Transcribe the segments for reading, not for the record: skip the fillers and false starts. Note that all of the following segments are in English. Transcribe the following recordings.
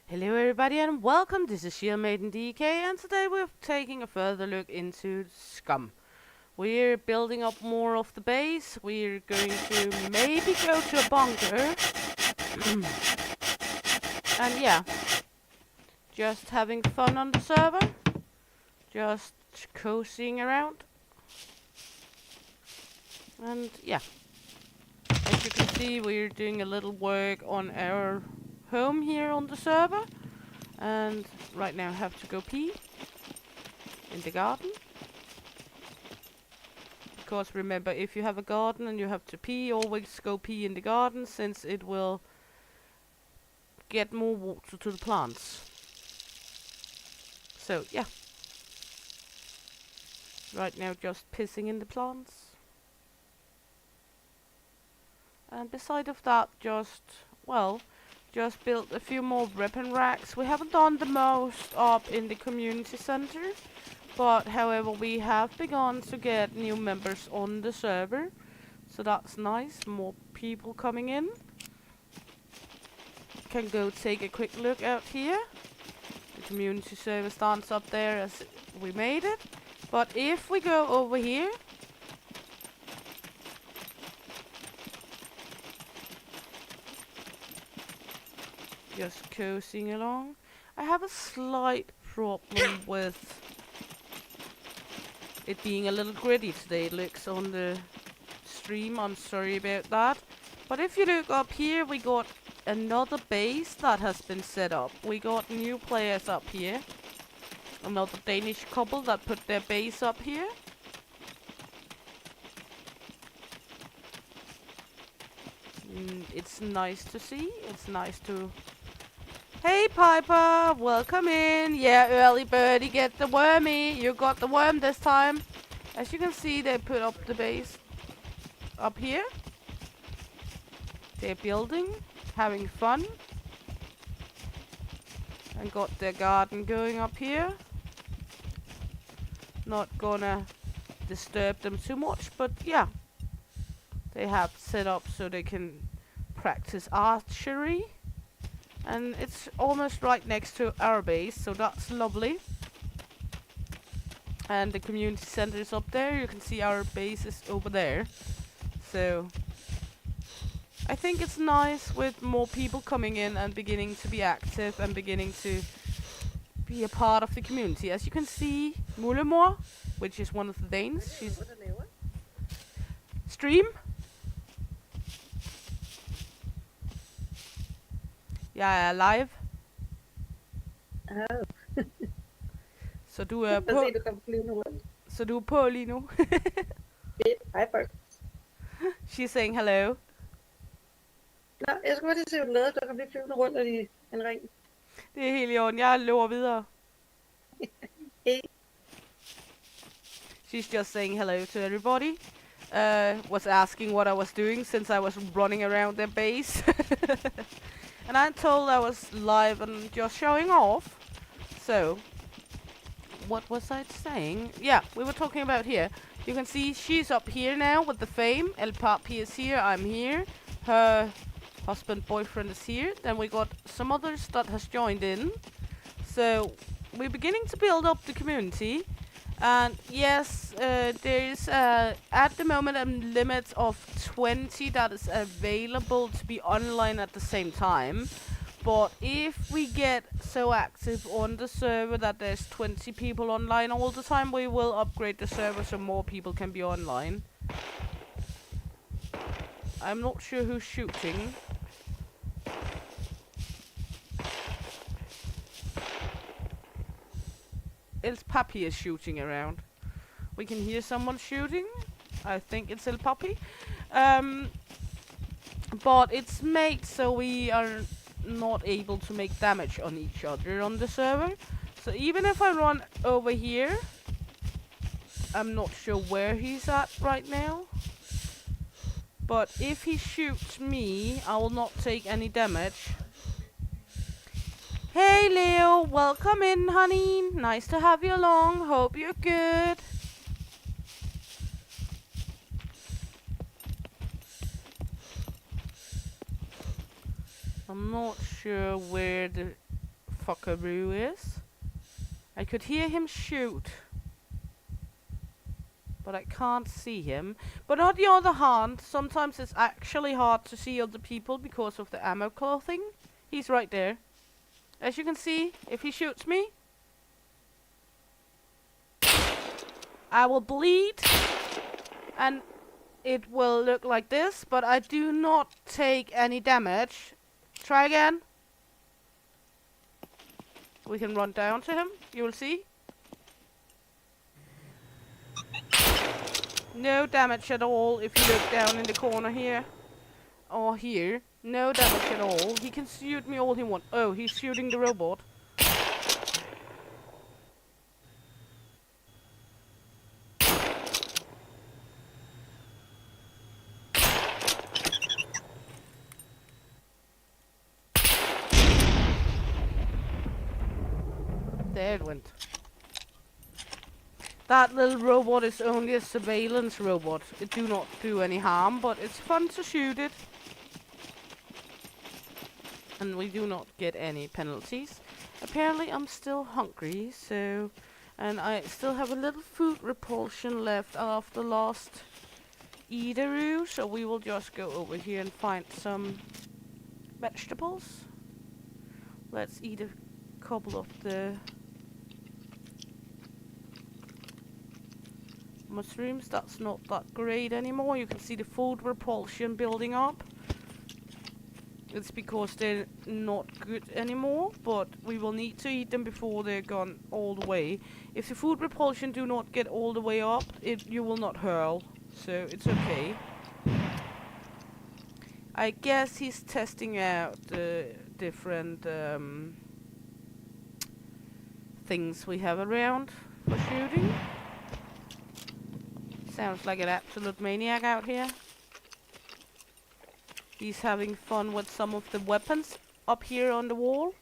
Hello everybody and welcome, this is Shield Maiden DK and today we're taking a further look into Scum. We're building up more of the base, we're going to maybe go to a bunker. And yeah, just having fun on the server, just cozying around. And yeah, as you can see we're doing a little work on our home here on the server. And right now I have to go pee in the garden. Because remember, if you have a garden and you have to pee, always go pee in the garden, since it will get more water to the plants. So yeah, right now just pissing in the plants. And beside of that, just built a few more weapon racks. We haven't done the most up in the community center, but however we have begun to get new members on the server, so that's nice. More people coming in. Can go take a quick look out here. The community server stands up there as we made it. But if we go over here, just coasting along, I have a slight problem with it being a little gritty today. It looks on the stream, I'm sorry about that. But if you look up here, we got another base that has been set up. We got new players up here. Another Danish couple that put their base up here. It's nice to see. It's nice to... Hey Piper, welcome in. Yeah, early birdie, get the wormy. You got the worm this time. As you can see, they put up the base up here. They're building, having fun. And got their garden going up here. Not gonna disturb them too much, but yeah. They have set up so they can practice archery. And it's almost right next to our base, so that's lovely. And the community center is up there. You can see our base is over there. So I think it's nice with more people coming in and beginning to be active and beginning to be a part of the community. As you can see, Mullemor, which is one of the Danes, she's stream. Jeg er live. Oh. Så du er på. Se, du kommer flyvende rundt. Så du er på lige nu. Hej folk. She's saying hello. Nå, jeg skulle bare se, hvad du lavede. Du kan blive flyvende rundt i en ring. Det er helt i orden. Jeg løber videre. Hey. She's just saying hello to everybody. Was asking what I was doing since I was running around their base. And I told I was live and just showing off. So, what was I saying? Yeah, we were talking about here. You can see she's up here now with the fame. El Papi is here, I'm here. Her husband, boyfriend is here. Then we got some others that has joined in. So, we're beginning to build up the community. And yes, there is at the moment a limit of 20 that is available to be online at the same time. But if we get so active on the server that there's 20 people online all the time, we will upgrade the server so more people can be online. I'm not sure who's shooting. El Papi is shooting around. We can hear someone shooting. I think it's El Papi. But it's made so we are not able to make damage on each other on the server. So even if I run over here, I'm not sure where he's at right now. But if he shoots me, I will not take any damage. Hey Leo, welcome in honey. Nice to have you along. Hope you're good. I'm not sure where the fuckaroo is. I could hear him shoot, but I can't see him. But on the other hand, sometimes it's actually hard to see other people because of the ammo clothing. He's right there. As you can see, if he shoots me, I will bleed, and it will look like this, but I do not take any damage. Try again. We can run down to him, you will see. No damage at all if you look down in the corner here. Or here. No damage at all. He can shoot me all he wants. Oh, he's shooting the robot. There it went. That little robot is only a surveillance robot. It do not do any harm, but it's fun to shoot it. And we do not get any penalties. Apparently I'm still hungry, so... And I still have a little food repulsion left after last eateroo, so we will just go over here and find some vegetables. Let's eat a couple of the mushrooms. That's not that great anymore. You can see the food repulsion building up. It's because they're not good anymore, but we will need to eat them before they're gone all the way. If the food repulsion do not get all the way up, you will not hurl, so it's okay. I guess he's testing out the different things we have around for shooting. Sounds like an absolute maniac out here. He's having fun with some of the weapons up here on the wall.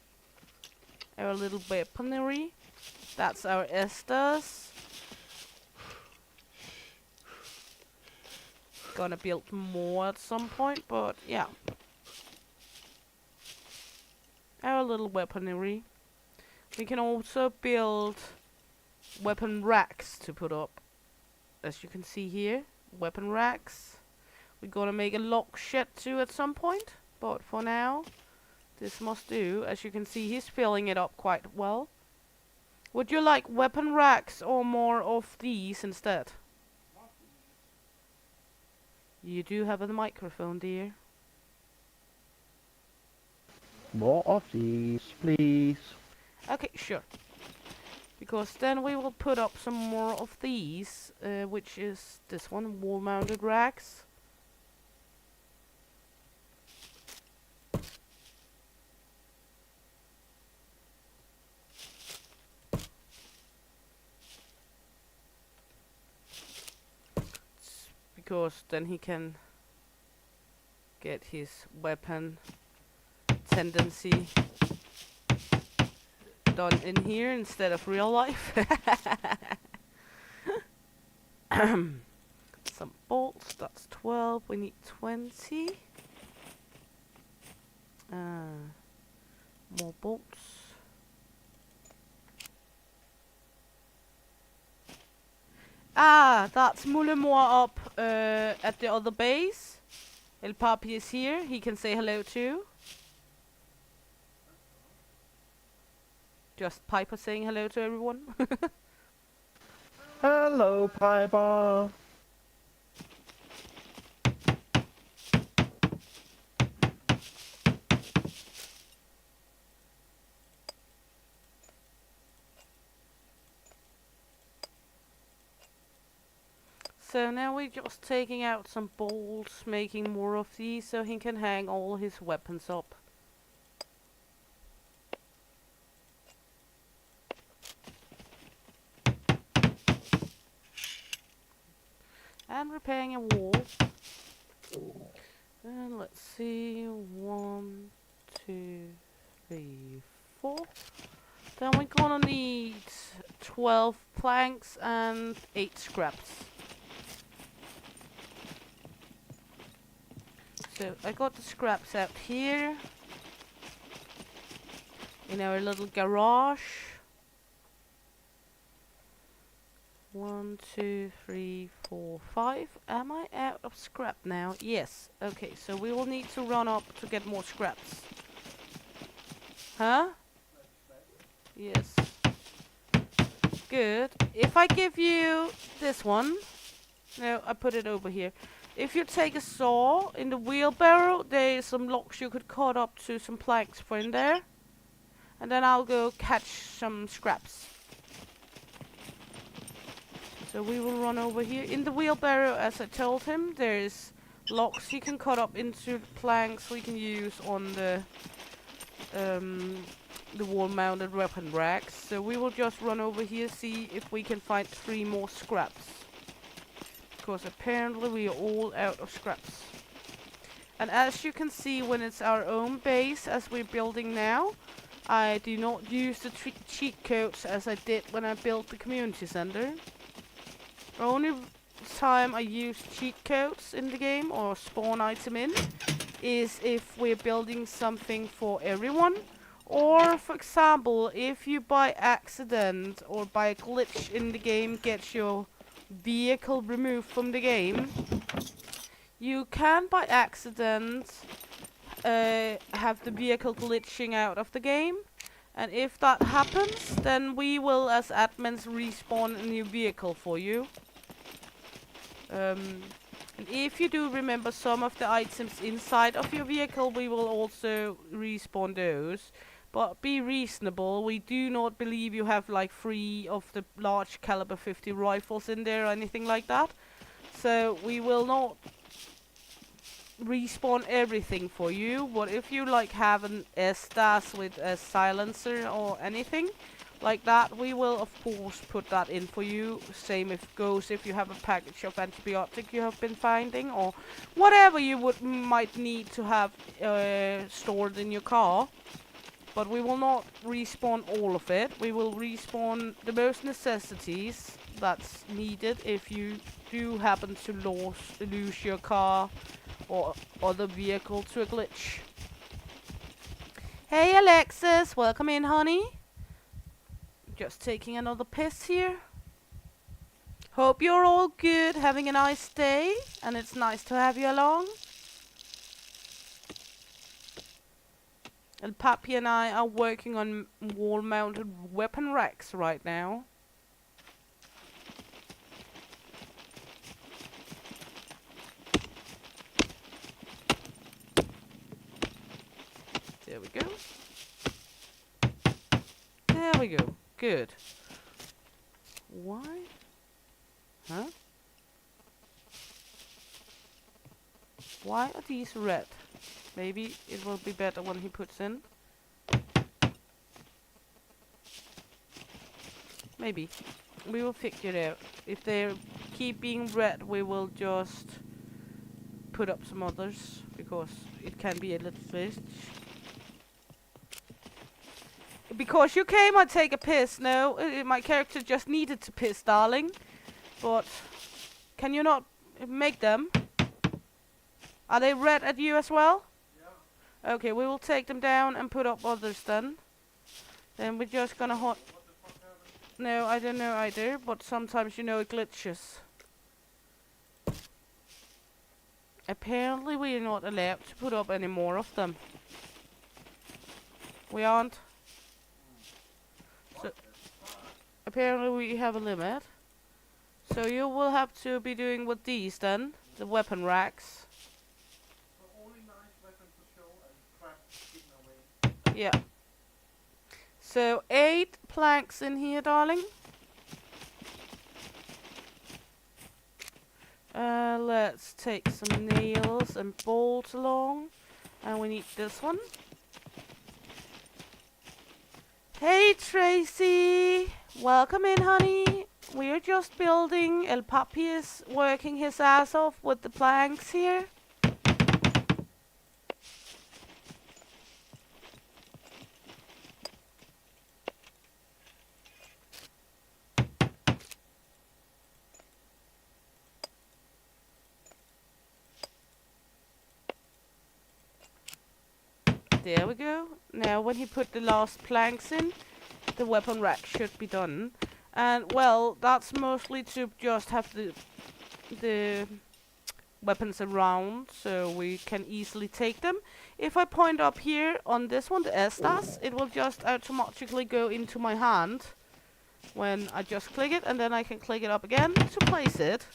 Our little weaponry. That's our Esthers. Gonna build more at some point, but yeah. Our little weaponry. We can also build weapon racks to put up. As you can see here, weapon racks. We're gonna make a lock shed too at some point, but for now, this must do. As you can see, he's filling it up quite well. Would you like weapon racks or more of these instead? You do have a microphone, dear. More of these, please. Okay, sure. Because then we will put up some more of these, which is this one, wall-mounted racks. Because then he can get his weapon tendency done in here instead of real life. Some bolts, that's 12, we need 20. More bolts. Ah, that's Mullemore up at the other base. El Papi is here, he can say hello too. Just Piper saying hello to everyone. Hello, Piper. So now we're just taking out some bolts, making more of these so he can hang all his weapons up. And repairing a wall. And let's see, 1, 2, 3, 4. Then we're gonna need 12 planks and 8 scraps. So I got the scraps out here. in our little garage. 1, 2, 3, 4, 5. Am I out of scrap now? Yes. Okay, so we will need to run up to get more scraps. Huh? Yes. Good. If I give you this one... No, I put it over here. If you take a saw in the wheelbarrow, there's some logs you could cut up to some planks for in there. And then I'll go catch some scraps. So we will run over here. In the wheelbarrow, as I told him, there's logs you can cut up into planks we can use on the wall-mounted weapon racks. So we will just run over here, see if we can find 3 more scraps. Because apparently we are all out of scraps. And as you can see, when it's our own base, as we're building now, I do not use the cheat codes as I did when I built the community center. The only time I use cheat codes in the game, or spawn item in, is if we're building something for everyone. Or, for example, if you by accident or by a glitch in the game get your vehicle removed from the game, you can by accident have the vehicle glitching out of the game. And if that happens, then we will as admins respawn a new vehicle for you. And if you do remember some of the items inside of your vehicle, we will also respawn those. But be reasonable. We do not believe you have like 3 of the large caliber 50 rifles in there or anything like that. So we will not respawn everything for you. But if you like have an S-DAS with a silencer or anything like that, we will of course put that in for you. Same if goes if you have a package of antibiotic you have been finding, or whatever you might need to have stored in your car. But we will not respawn all of it. We will respawn the most necessities that's needed if you do happen to lose your car or other vehicle to a glitch. Hey Alexis, welcome in, honey. Just taking another piss here. Hope you're all good, having a nice day, and it's nice to have you along. And Pappy and I are working on wall-mounted weapon racks right now. There we go. There we go. Good. Why? Huh? Why are these red? Maybe it will be better when he puts in. Maybe. We will figure it out. If they keep being red, we will just put up some others, because it can be a little glitch. Because you came, I take a piss. No, my character just needed to piss, darling. But can you not make them? Are they red at you as well? Yeah. Okay, we will take them down and put up others then. Then we're just gonna hot. No, I don't know either, but sometimes you know it glitches. Apparently we're not allowed to put up any more of them. We aren't. So apparently we have a limit. So you will have to be doing with these then, the weapon racks. Yeah. So 8 planks in here, darling. Let's take some nails and bolts along. And we need this one. Hey Tracy! Welcome in, honey. We're just building. El Papi is working his ass off with the planks here. There we go. Now when he put the last planks in, the weapon rack should be done. And well, that's mostly to just have the weapons around so we can easily take them. If I point up here on this one, the Estas, it will just automatically go into my hand when I just click it, and then I can click it up again to place it.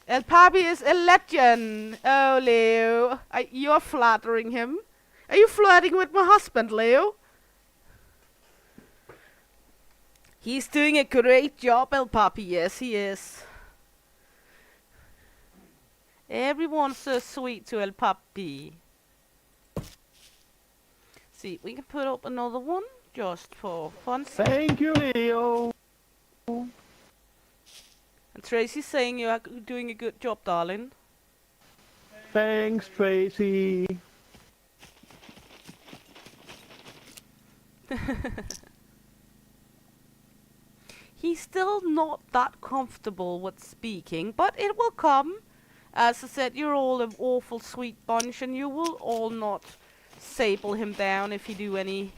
El Papi is a legend! Oh, Leo. You're flattering him. Are you flirting with my husband, Leo? He's doing a great job, El Papi. Yes, he is. Everyone's so sweet to El Papi. See, we can put up another one just for fun. Thank you, Leo. And Tracy's saying you are doing a good job, darling. Thanks, Tracy. He's still not that comfortable with speaking, but it will come. As I said, you're all an awful sweet bunch, and you will all not sable him down if you do any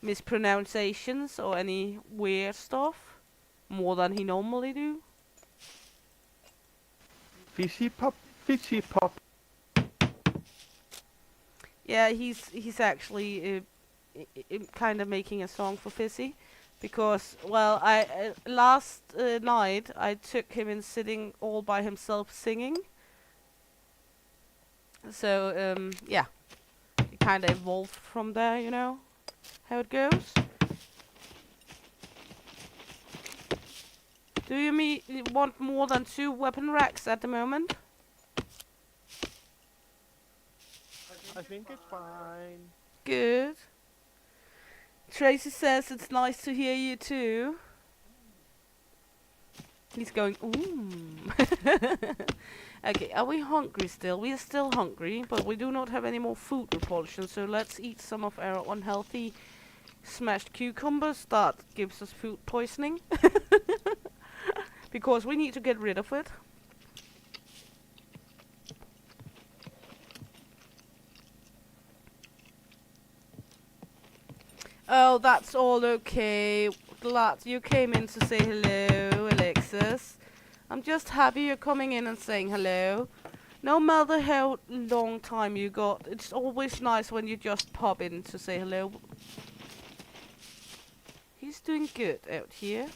mispronunciations or any weird stuff. More than he normally do. Fishy pop, fishy pop. Yeah, he's actually kind of making a song for Fizzy. Because, well, last night I took him in sitting all by himself singing. So, yeah. It kind of evolved from there, you know how it goes. Do you want more than 2 weapon racks at the moment? I think it's fine. Good. Tracy says it's nice to hear you too. He's going, ooh. Okay, are we hungry still? We are still hungry, but we do not have any more food repulsion, so let's eat some of our unhealthy smashed cucumbers. That gives us food poisoning. Because we need to get rid of it. Oh, that's all okay. Glad you came in to say hello, Alexis. I'm just happy you're coming in and saying hello. No matter how long time you got, it's always nice when you just pop in to say hello. He's doing good out here.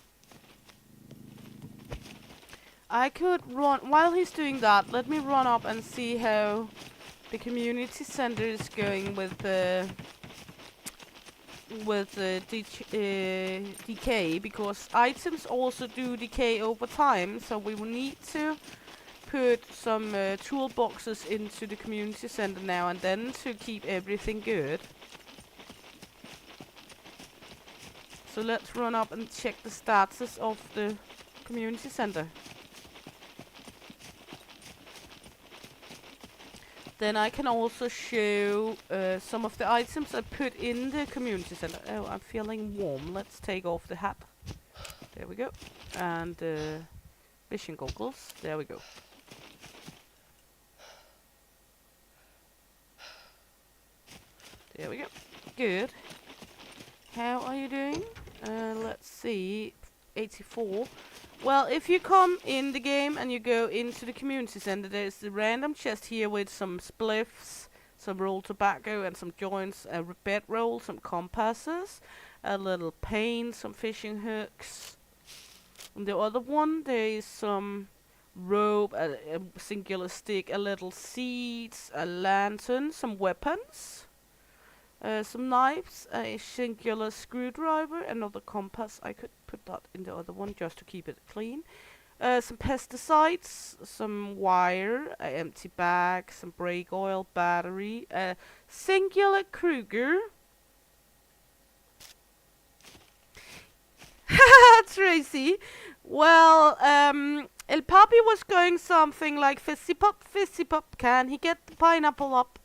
I could run, while he's doing that, let me run up and see how the community center is going with the decay, because items also do decay over time, so we will need to put some toolboxes into the community center now and then to keep everything good. So let's run up and check the status of the community center. Then I can also show some of the items I put in the community center. Oh, I'm feeling warm. Let's take off the hat. There we go. And vision goggles. There we go. There we go. Good. How are you doing? Let's see. 84. Well, if you come in the game and you go into the community center, there's the random chest here with some spliffs, some rolled tobacco and some joints, a bedroll, some compasses, a little paint, some fishing hooks. And the other one, there is some rope, a singular stick, a little seeds, a lantern, some weapons, some knives, a singular screwdriver, another compass. I could put that in the other one just to keep it clean. Some pesticides, some wire, an empty bag, some brake oil, battery, a singular Kruger. Tracy. Well, El Papi was going something like fizzy pop, can he get the pineapple up?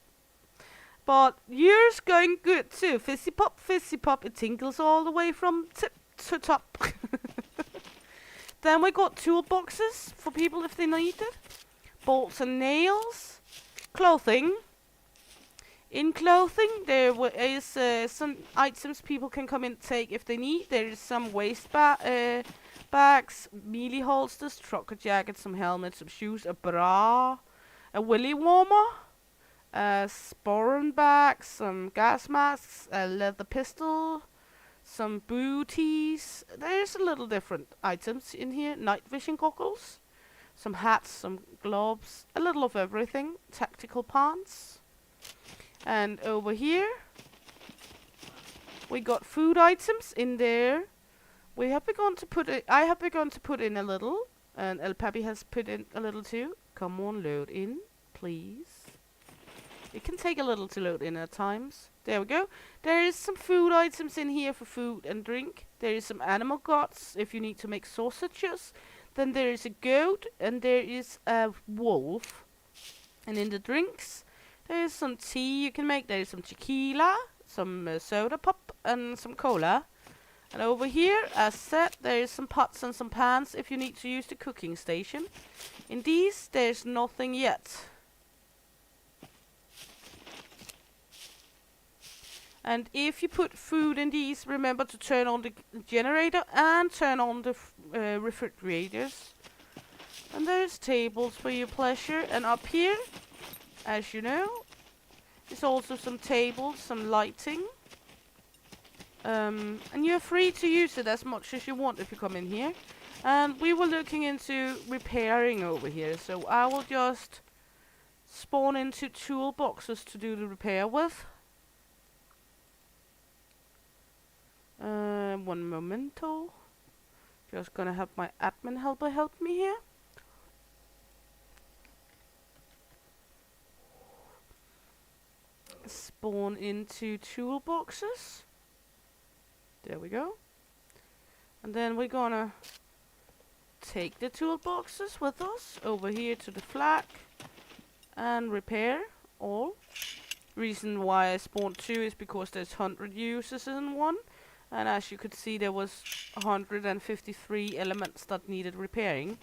But yours going good too. Fizzy pop, it tinkles all the way from tip to top. Then we got toolboxes for people if they need it. Bolts and nails. Clothing. In clothing, there is some items people can come and take if they need. There is some bags, melee holsters, trucker jackets, some helmets, some shoes, a bra, a willy warmer, a sporran bag, some gas masks, a leather pistol, some booties. There's a little different items in here. Night vision goggles, some hats, some gloves, a little of everything. Tactical pants. And over here, we got food items in there. We have begun to put it. I have begun to put in a little, and El Papi has put in a little too. Come on, load in, please. It can take a little to load in at times. There we go. There is some food items in here for food and drink. There is some animal guts if you need to make sausages. Then there is a goat and there is a wolf. And in the drinks, there is some tea you can make. There is some tequila, some soda pop, and some cola. And over here, as said, there is some pots and some pans if you need to use the cooking station. In these, there's nothing yet. And if you put food in these, remember to turn on the generator and turn on the refrigerators. And there's tables for your pleasure. And up here, as you know, there's also some tables, some lighting. And you're free to use it as much as you want if you come in here. And we were looking into repairing over here. So I will just spawn into toolboxes to do the repair with. One momento. Just gonna have my admin helper help me here. Spawn into toolboxes. There we go. And then we're gonna take the toolboxes with us over here to the flag and repair all. Reason why I spawned 2 is because there's 100 users in one. And as you could see, there was 153 elements that needed repairing.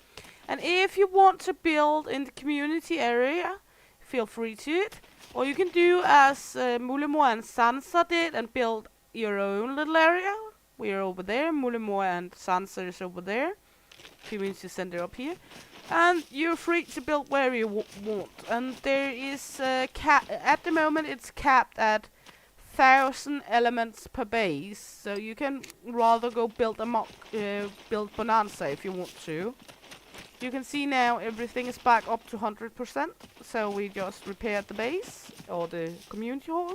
And if you want to build in the community area, feel free to it. Or you can do as Mulemo and Sansa did and build your own little area. We are over there. Mulemo and Sansa is over there. Community center up here. And you're free to build where you want. And there is at the moment it's capped at 1,000 elements per base, so you can rather go build a build Bonanza if you want to. You can see now everything is back up to 100%, so we just repaired the base or the community hall.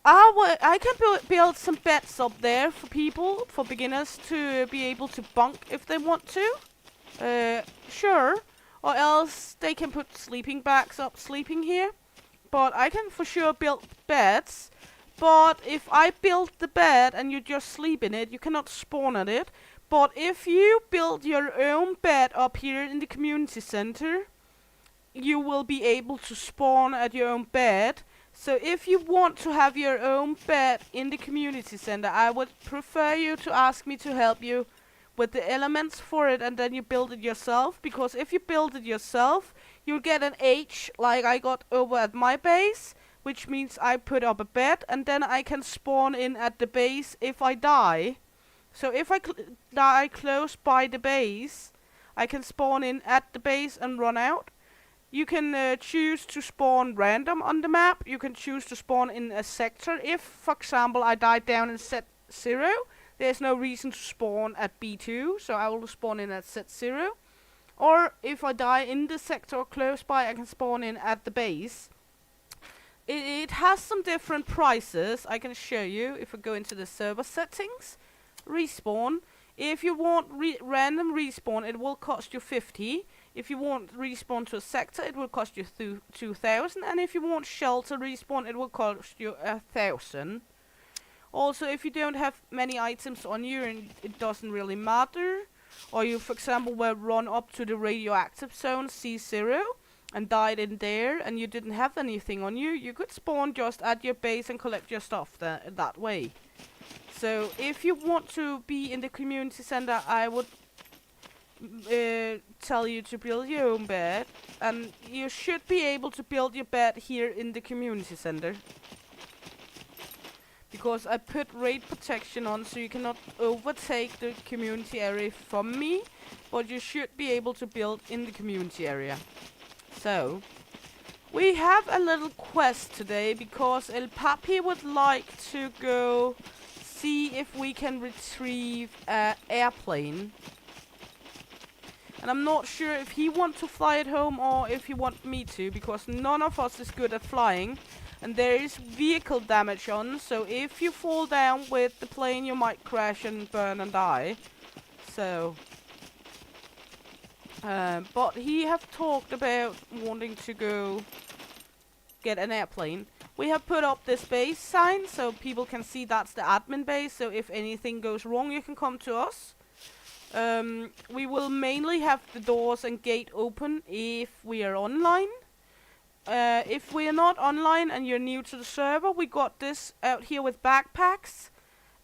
I can build some beds up there for people, for beginners to be able to bunk if they want to. Sure. Or else they can put sleeping bags up sleeping here. But I can for sure build beds. But if I build the bed and you just sleep in it, you cannot spawn at it. But if you build your own bed up here in the community center, you will be able to spawn at your own bed. So if you want to have your own bed in the community center, I would prefer you to ask me to help you with the elements for it, and then you build it yourself. Because if you build it yourself, you'll get an H like I got over at my base, which means I put up a bed and then I can spawn in at the base if I die. So if I die close by the base, I can spawn in at the base and run out. You can choose to spawn random on the map. You can choose to spawn in a sector. If, for example, I died down in set 0, there's no reason to spawn at B2, so I will spawn in at set 0. Or if I die in the sector close by, I can spawn in at the base. It has some different prices. I can show you if I go into the server settings. Respawn. If you want random respawn, it will cost you 50. If you want respawn to a sector, it will cost you 2,000. And if you want shelter respawn, it will cost you 1,000. Also, if you don't have many items on you and it doesn't really matter, or you, for example, were run up to the radioactive zone C0 and died in there and you didn't have anything on you, you could spawn just at your base and collect your stuff that way. So if you want to be in the community center, I would tell you to build your own bed, and you should be able to build your bed here in the community center. Because I put raid protection on so you cannot overtake the community area from me, but you should be able to build in the community area. So, we have a little quest today because El Papi would like to go see if we can retrieve an airplane. And I'm not sure if he wants to fly it home or if he wants me to, because none of us is good at flying. And there is vehicle damage on, so if you fall down with the plane you might crash and burn and die. So, but he have talked about wanting to go get an airplane. We have put up this base sign so people can see that's the admin base, so if anything goes wrong you can come to us. We will mainly have the doors and gate open if we are online. If we are not online and you're new to the server, we got this out here with backpacks.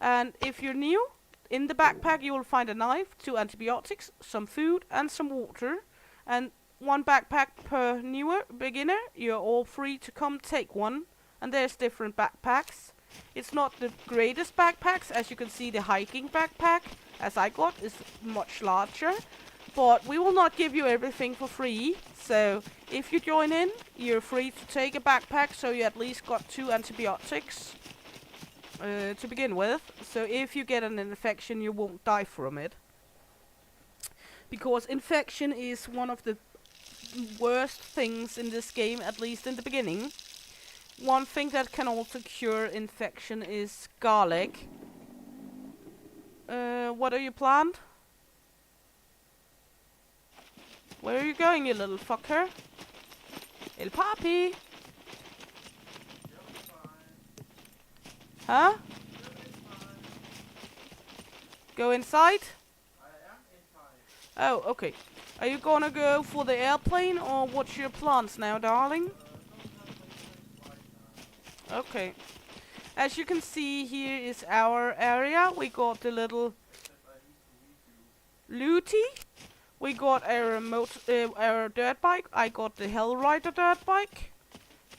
And if you're new, in the backpack you will find a knife, 2 antibiotics, some food and some water. And 1 backpack per newer beginner. You're all free to come take one. And there's different backpacks. It's not the greatest backpacks, as you can see the hiking backpack, as I got, is much larger. But we will not give you everything for free. So if you join in, you're free to take a backpack, so you at least got 2 antibiotics to begin with. So if you get an infection, you won't die from it. Because infection is one of the worst things in this game, at least in the beginning. One thing that can also cure infection is garlic. What are you planned? Where are you going, you little fucker? El Papi! Huh? Go inside? Oh, okay. Are you gonna go for the airplane or what's your plans now, darling? Okay. As you can see, here is our area. We got the little Looty. We got our our dirt bike. I got the Hellrider dirt bike.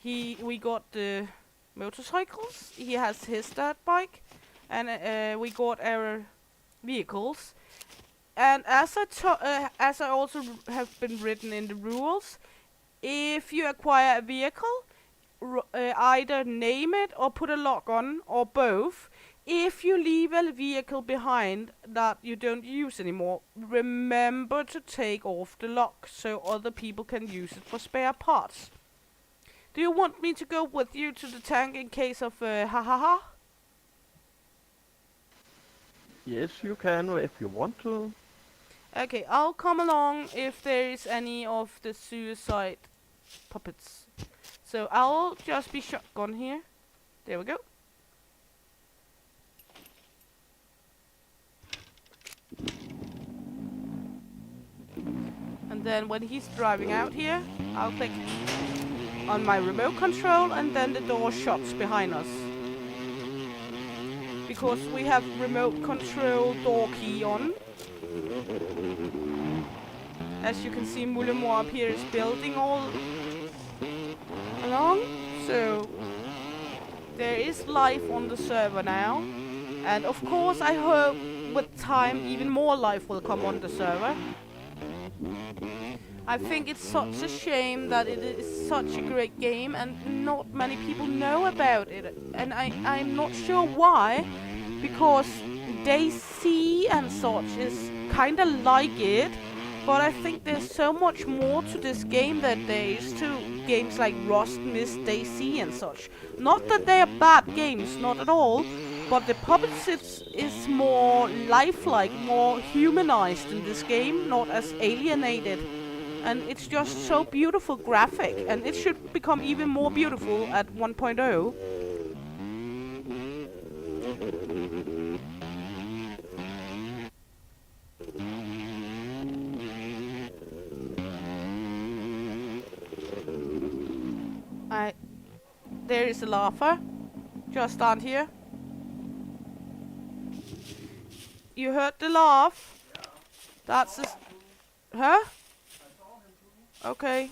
We got the motorcycles. He has his dirt bike, and we got our vehicles. And as I also have been written in the rules, if you acquire a vehicle, either name it or put a lock on, or both. If you leave a vehicle behind that you don't use anymore, remember to take off the lock so other people can use it for spare parts. Do you want me to go with you to the tank in case of ha? Yes, you can if you want to. Okay, I'll come along if there is any of the suicide puppets. So I'll just be shotgun here. There we go. And then when he's driving out here, I'll click on my remote control and then the door shuts behind us. Because we have remote control door key on. As you can see, Moulemoi up here is building all along. So there is life on the server now. And of course I hope with time even more life will come on the server. I think it's such a shame that it is such a great game and not many people know about it. And I'm not sure why, because DayZ and such is kinda like it, but I think there's so much more to this game than there is to games like Rust, Mist, DayZ and such. Not that they are bad games, not at all, but the puppets is more lifelike, more humanized in this game, not as alienated. And it's just so beautiful graphic, and it should become even more beautiful at 1.0. There is a laugher. Just stand here. You heard the laugh? Huh? Okay.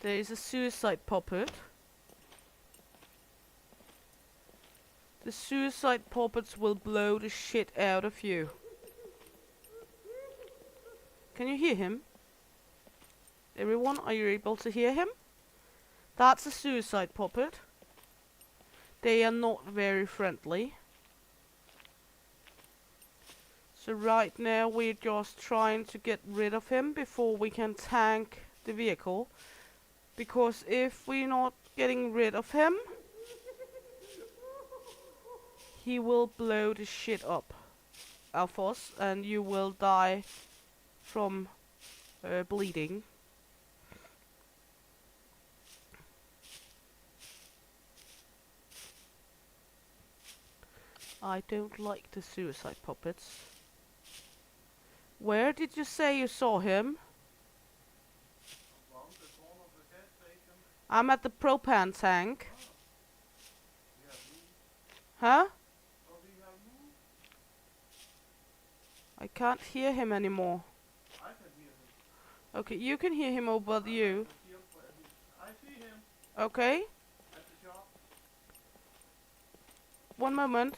There is a suicide puppet. The suicide puppets will blow the shit out of you. Can you hear him? Everyone, are you able to hear him? That's a suicide puppet. They are not very friendly. So right now we're just trying to get rid of him before we can tank the vehicle. Because if we're not getting rid of him, he will blow the shit up of us and you will die from bleeding. I don't like the suicide puppets. Where did you say you saw him? I'm at the propane tank. Huh? I can't hear him anymore. Okay, you can hear him over you. Okay. One moment.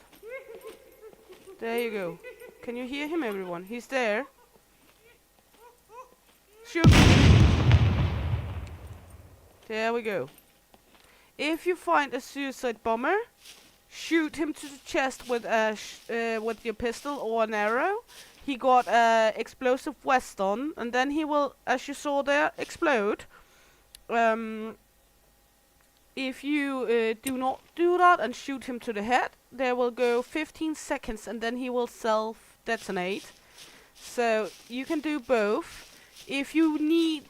There you go. Can you hear him, everyone? He's there. Shoot! There we go. If you find a suicide bomber, shoot him to the chest with with your pistol or an arrow. He got a explosive vest on, and then he will, as you saw there, explode. If you do not do that and shoot him to the head, there will go 15 seconds, and then he will self-detonate. So you can do both. If you need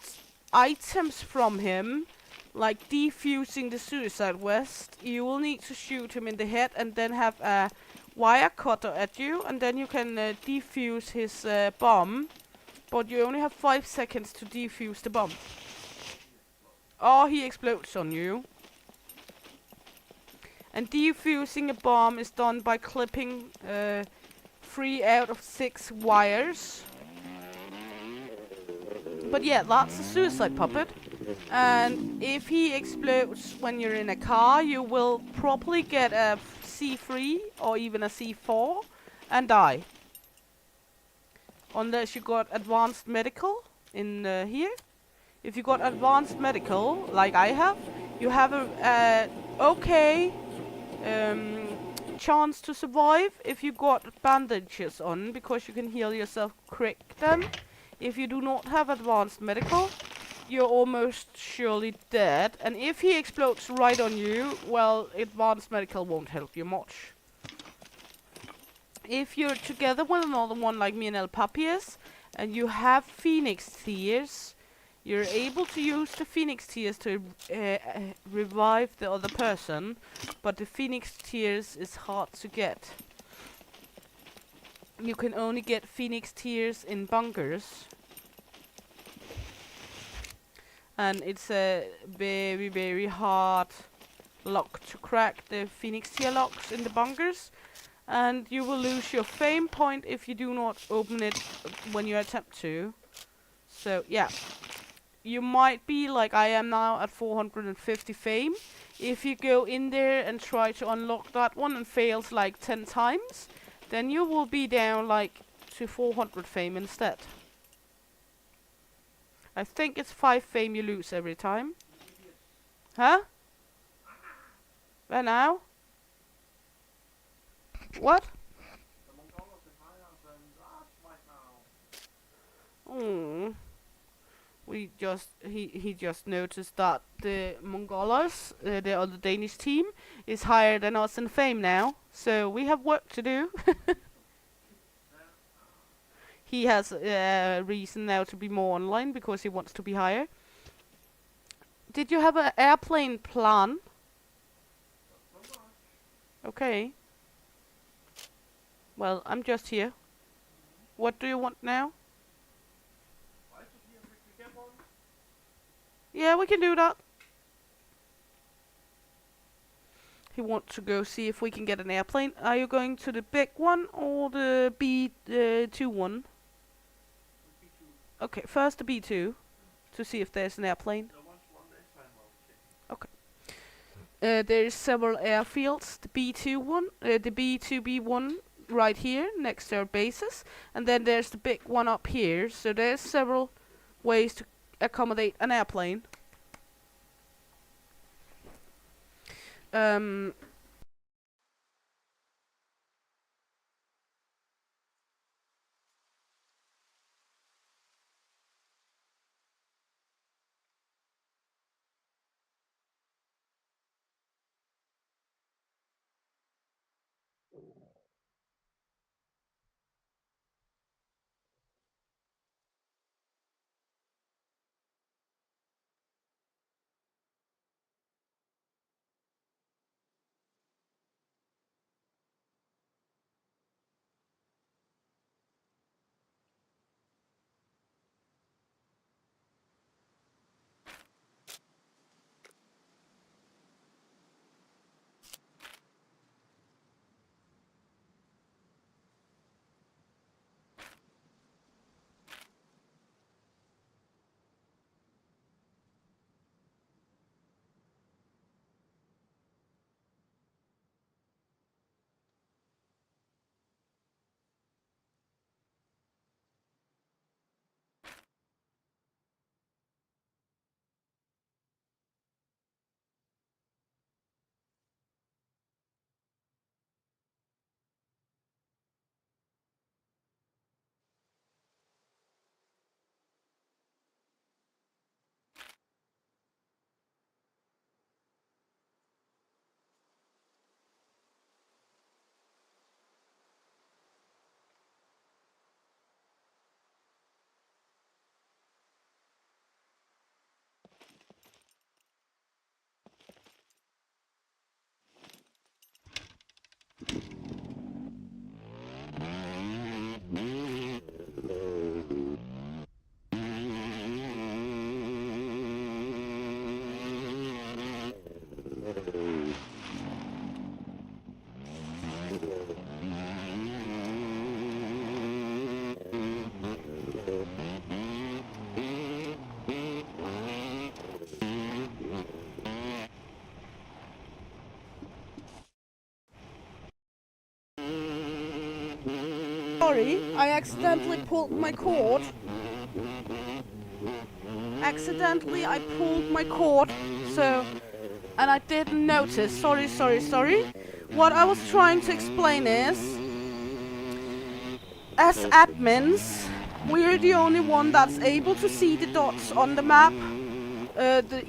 items from him, like defusing the suicide vest, you will need to shoot him in the head and then have a wire cutter at you, and then you can defuse his bomb. But you only have 5 seconds to defuse the bomb. Or he explodes on you. And defusing a bomb is done by clipping 3 out of 6 wires. But yeah, that's a suicide puppet. And if he explodes when you're in a car, you will probably get a C3 or even a C4 and die. Unless you got advanced medical in here. If you got advanced medical, like I have, you have a okay chance to survive if you got bandages on, because you can heal yourself quick then. If you do not have advanced medical, you're almost surely dead. And if he explodes right on you, well, advanced medical won't help you much. If you're together with another one like me and El Papi is, and you have Phoenix Tears, you're able to use the Phoenix Tears to revive the other person, but the Phoenix Tears is hard to get. You can only get Phoenix Tears in bunkers. And it's a very, very hard lock to crack, the Phoenix Tear locks in the bunkers. And you will lose your fame point if you do not open it when you attempt to. So, yeah. You might be like I am now at 450 fame. If you go in there and try to unlock that one and fails like 10 times, then you will be down like to 400 fame instead. I think it's 5 fame you lose every time. Huh? Where now? What? Oh. He just noticed that the Mongolas, the other Danish team, is higher than us in fame now. So we have work to do. He has a reason now to be more online because he wants to be higher. Did you have an airplane plan? Okay. Well, I'm just here. What do you want now? Yeah, we can do that. he wants to go see if we can get an airplane. Are you going to the big one or the B2 one? Okay, first the B2 to see if there's an airplane. Okay. There's several airfields. The B2 one, the B2B1 right here next to our bases, and then there's the big one up here. So there's several ways to accommodate an airplane. Sorry, I accidentally pulled my cord. I pulled my cord, so, and I didn't notice. Sorry. What I was trying to explain is, as admins, we're the only one that's able to see the dots on the map, the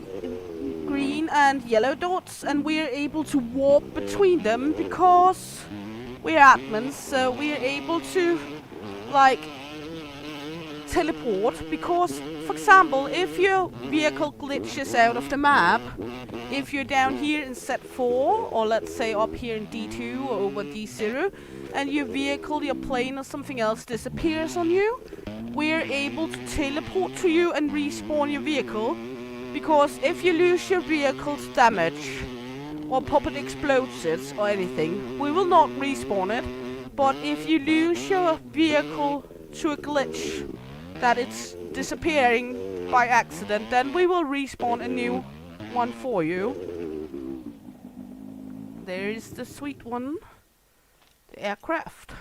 green and yellow dots, and we're able to warp between them because we're admins, so we're able to, like, teleport. Because, for example, if your vehicle glitches out of the map, if you're down here in set 4, or let's say up here in D2 or over D0, and your vehicle, your plane or something else disappears on you, we're able to teleport to you and respawn your vehicle. Because if you lose your vehicle's damage, or pop it explosives or anything, we will not respawn it. But if you lose your vehicle to a glitch that it's disappearing by accident, then we will respawn a new one for you. There is the sweet one, the aircraft.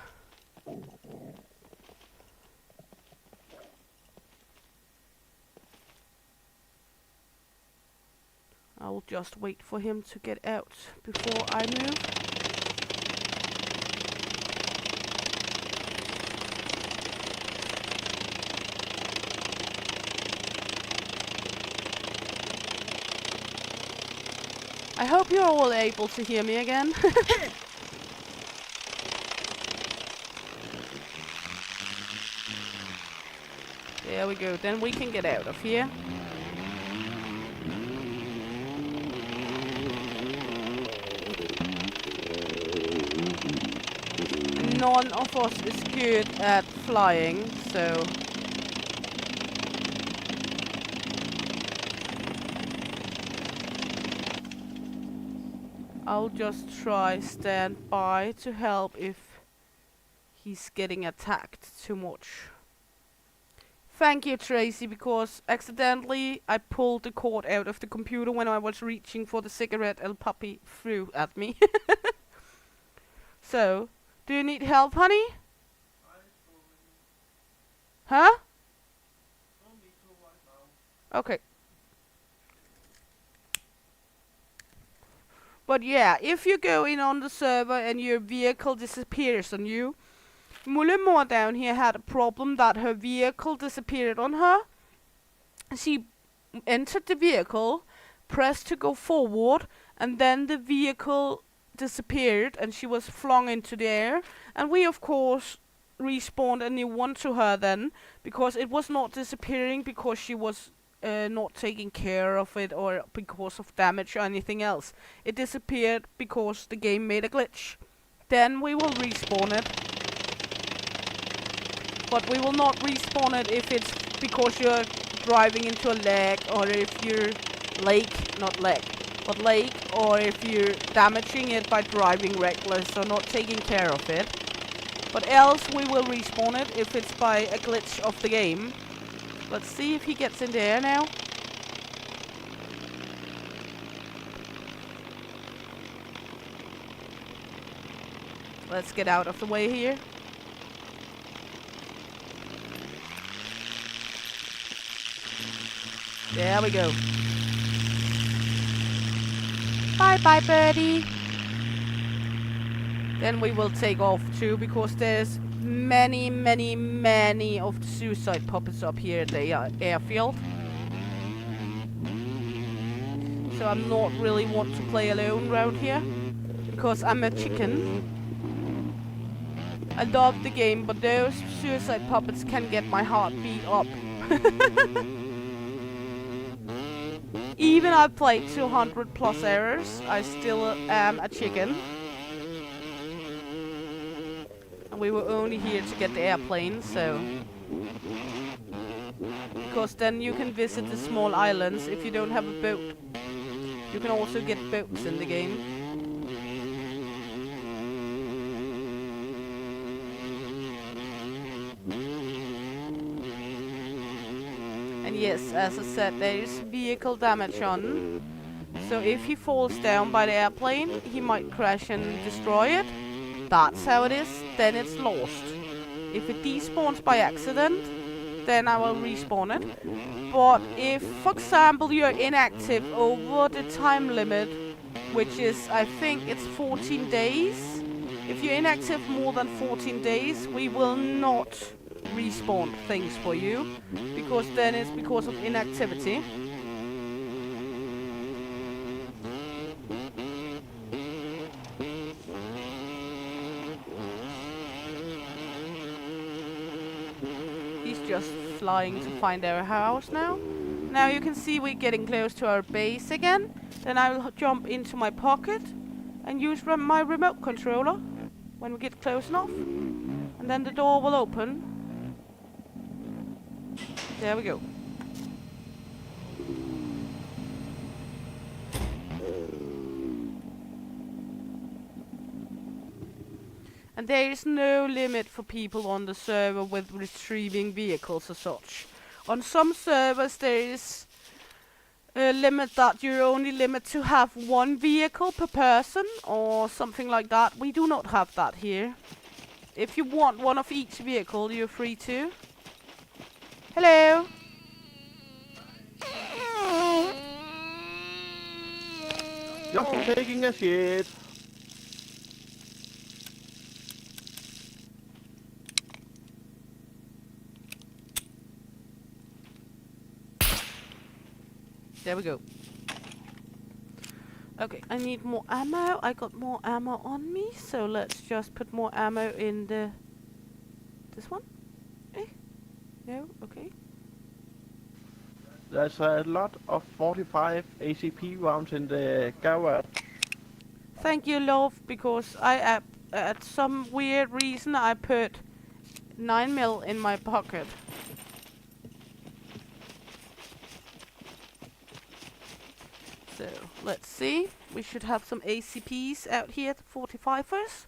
I will just wait for him to get out before I move. I hope you're all able to hear me again. There we go, then we can get out of here. None of us is good at flying, so I'll just try stand by to help if he's getting attacked too much. Thank you, Tracy, because accidentally I pulled the cord out of the computer when I was reaching for the cigarette and puppy threw at me. So, do you need help, honey? Huh? Okay. But yeah, if you go in on the server and your vehicle disappears on you, Mullemor down here had a problem that her vehicle disappeared on her. She entered the vehicle, pressed to go forward, and then the vehicle disappeared and she was flung into the air. And we of course respawned a new one to her then, because it was not disappearing because she was not taking care of it or because of damage or anything else. It disappeared because the game made a glitch. Then we will respawn it. But we will not respawn it if it's because you're driving into a lake, or if you're lake, or if you're damaging it by driving reckless or not taking care of it. But else we will respawn it if it's by a glitch of the game. Let's see if he gets in the air now. Let's get out of the way here. There we go. Bye bye, birdie. Then we will take off too, because there's many of the suicide puppets up here at the airfield. So I'm not really want to play alone around here, because I'm a chicken. I love the game, but those suicide puppets can get my heart beat up. Even I've played 200 plus hours, I still am a chicken. And we were only here to get the airplane, so... Because then you can visit the small islands if you don't have a boat. You can also get boats in the game. And yes, as I said, there is vehicle damage on. So if he falls down by the airplane, he might crash and destroy it. That's how it is, then it's lost. If it despawns by accident, then I will respawn it. But if, for example, you're inactive over the time limit, which is, I think it's 14 days. If you're inactive more than 14 days, we will not respawn things for you, because then it's because of inactivity. He's just flying to find our house now. Now you can see we're getting close to our base again. Then I will jump into my pocket and use my remote controller when we get close enough. And then the door will open. There we go. And there is no limit for people on the server with retrieving vehicles or such. On some servers there is a limit that you're only limited to have one vehicle per person or something like that. We do not have that here. If you want one of each vehicle, you're free to. Hello. Just taking a shit. There we go. Okay, I need more ammo. I got more ammo on me, so let's just put more ammo in the... This one? Eh? No? Okay. There's a lot of 45 ACP rounds in the garage. Thank you, love, because I, at some weird reason, I put 9mm in my pocket. So, let's see. We should have some ACPs out here, 45ers.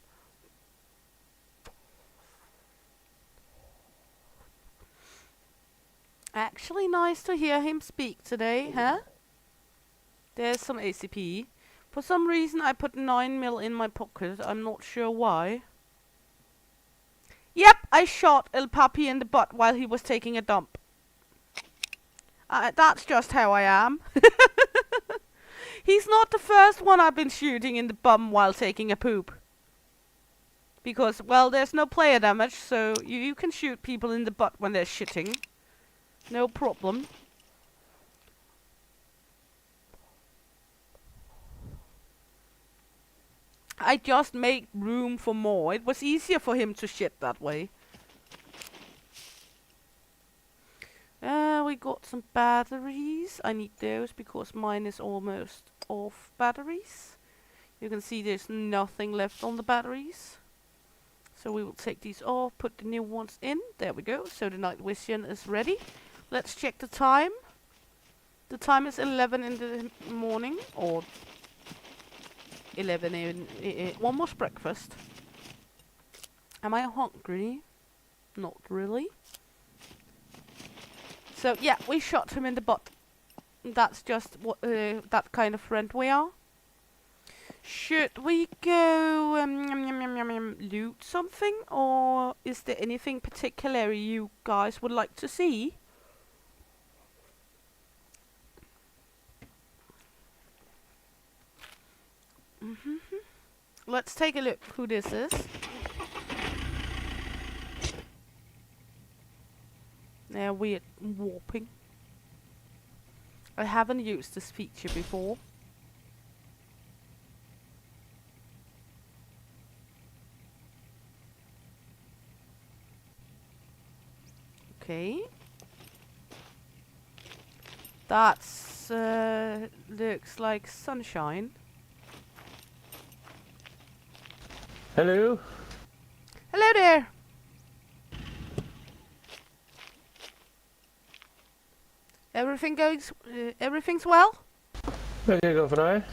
Actually, nice to hear him speak today, huh? There's some ACP. For some reason, I put 9mm in my pocket. I'm not sure why. Yep, I shot El Papi in the butt while he was taking a dump. That's just how I am. He's not the first one I've been shooting in the bum while taking a poop. Because, well, there's no player damage, so you can shoot people in the butt when they're shitting. No problem. I just made room for more. It was easier for him to shit that way. We got some batteries. I need those because mine is almost off batteries. You can see there's nothing left on the batteries. So we will take these off, put the new ones in. There we go. So the night vision is ready. Let's check the time. The time is 11 in the morning, or 11 in almost breakfast. Am I hungry? Not really. So yeah, we shot him in the butt. That's just what that kind of friend we are. Should we go loot something, or is there anything particular you guys would like to see? Let's take a look who this is. Now we're warping. I haven't used this feature before. Okay. That's looks like sunshine. Hello. Hello there. Everything's well? Hvad kan jeg gøre for dig?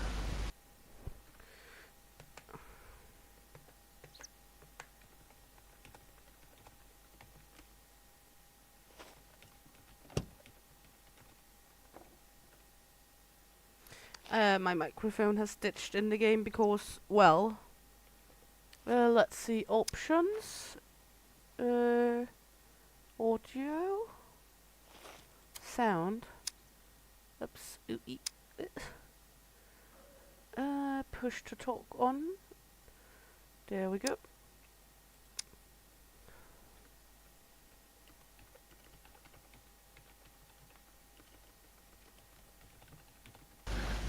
My microphone has stitched in the game because, well, let's see, options, audio, sound, oops, push to talk on, there we go.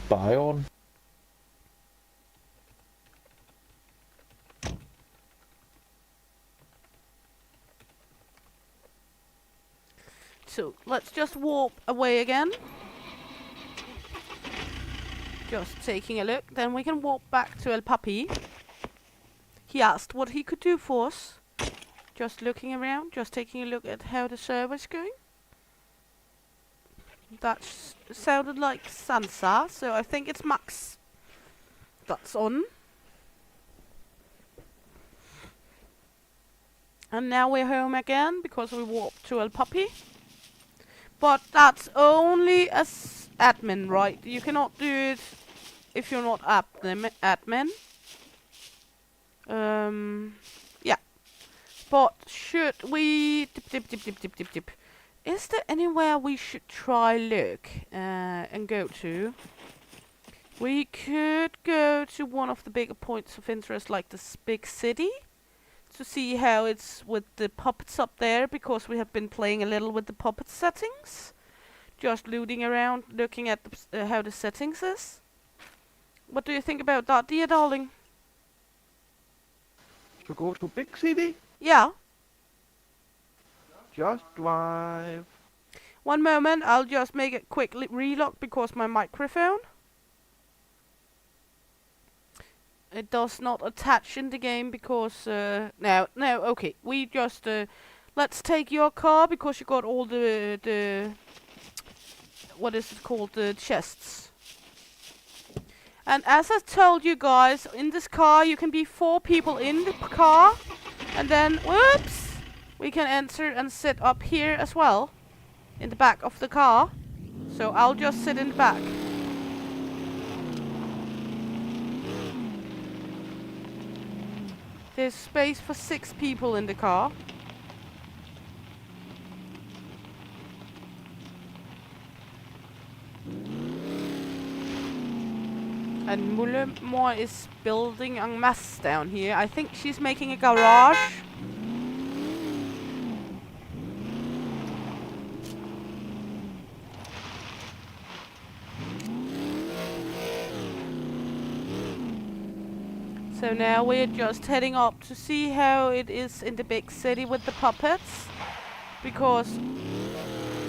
Bion. So let's just warp away again. Just taking a look. Then we can warp back to El Papi. He asked what he could do for us. Just looking around, just taking a look at how the server's going. That sounded like Sansa, so I think it's Max that's on. And now we're home again because we warped to El Papi. But that's only as admin, right? You cannot do it if you're not admin. Yeah. But should we... Dip. Is there anywhere we should try look and go to? We could go to one of the bigger points of interest, like this big city, to see how it's with the puppets up there, because we have been playing a little with the puppet settings. Just looting around, looking at the, how the settings is. What do you think about that, dear darling? To go to big city? Yeah. Just drive. One moment, I'll just make it quick relock because my microphone. It does not attach in the game because, no, okay. We just, let's take your car because you got all the what is it called, the chests. And as I told you guys, in this car you can be 4 people in the car. And then, whoops, we can enter and sit up here as well. In the back of the car. So I'll just sit in the back. There's space for 6 people in the car. And Mullemor is building en masse down here. I think she's making a garage. So now we're just heading up to see how it is in the big city with the puppets. Because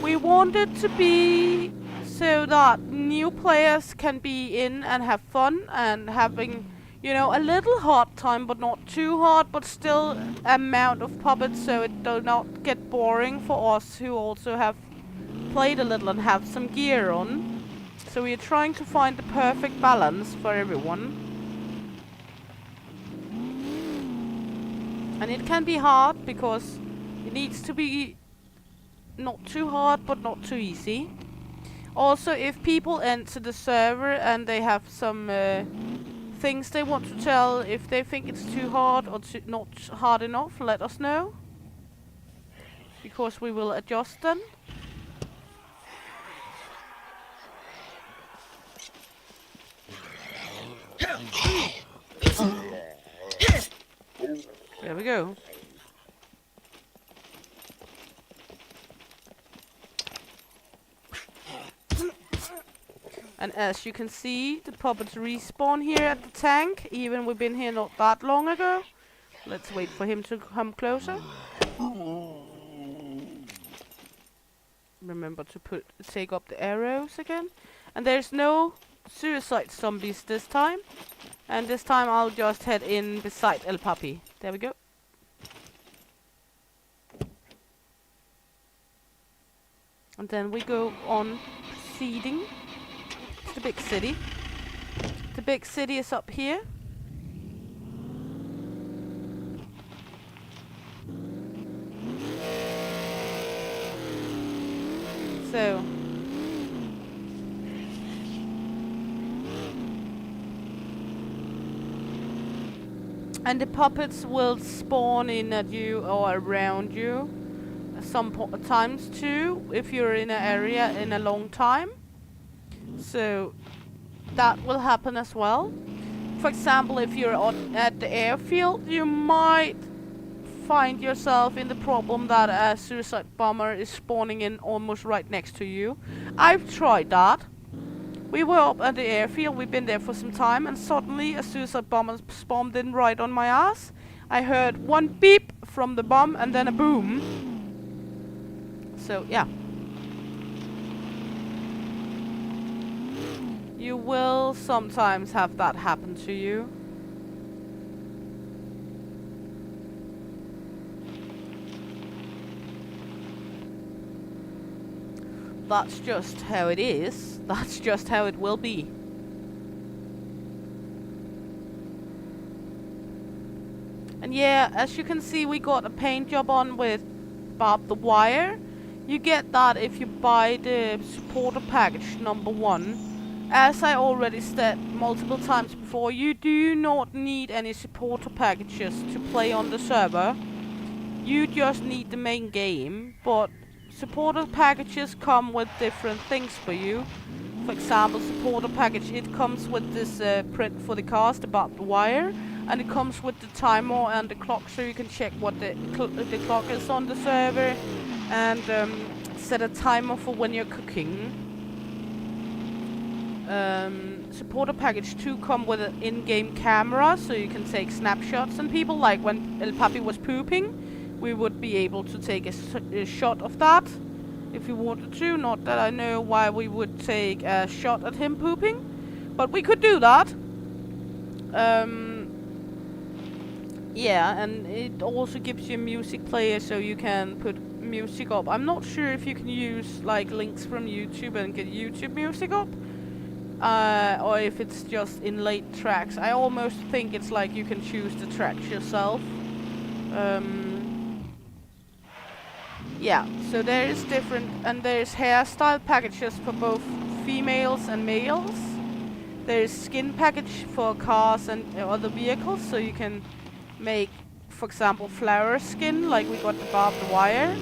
we want it to be so that new players can be in and have fun and having, you know, a little hard time, but not too hard, but still amount of puppets so it do not get boring for us who also have played a little and have some gear on. So we're trying to find the perfect balance for everyone. And it can be hard because it needs to be not too hard but not too easy. Also, if people enter the server and they have some things they want to tell, if they think it's too hard or not hard enough, let us know. Because we will adjust them. There we go. And as you can see, the puppets respawn here at the tank, even we've been here not that long ago. Let's wait for him to come closer. Remember to take up the arrows again. And there's no suicide zombies this time. And this time I'll just head in beside El Papi. There we go. And then we go on proceeding to the big city. The big city is up here. So and the puppets will spawn in at you or around you sometimes too if you're in an area in a long time. So that will happen as well. For example, if you're at the airfield, you might find yourself in the problem that a suicide bomber is spawning in almost right next to you. I've tried that. We were up at the airfield, we've been there for some time, and suddenly a suicide bomber spawned in right on my ass. I heard one beep from the bomb and then a boom. So yeah. You will sometimes have that happen to you. That's just how it is. That's just how it will be. And yeah, as you can see, we got a paint job on with barbed wire. You get that if you buy the supporter package number 1. As I already said multiple times before, you do not need any supporter packages to play on the server. You just need the main game, but supporter packages come with different things for you. For example, supporter package, it comes with this print for the cast about the wire, and it comes with the timer and the clock, so you can check what the clock is on the server, and set a timer for when you're cooking. Supporter package 2 come with an in-game camera, so you can take snapshots, and people, like when El Papi was pooping, we would be able to take a shot of that if we wanted to. Not that I know why we would take a shot at him pooping, but we could do that. Yeah, and it also gives you a music player, so you can put music up. I'm not sure if you can use like links from YouTube and get YouTube music up. or if it's just inlaid tracks. I almost think it's like you can choose the tracks yourself. Yeah, so there is different, and there's hairstyle packages for both females and males. There's skin package for cars and other vehicles, so you can make, for example, flower skin, like we got the barbed wire.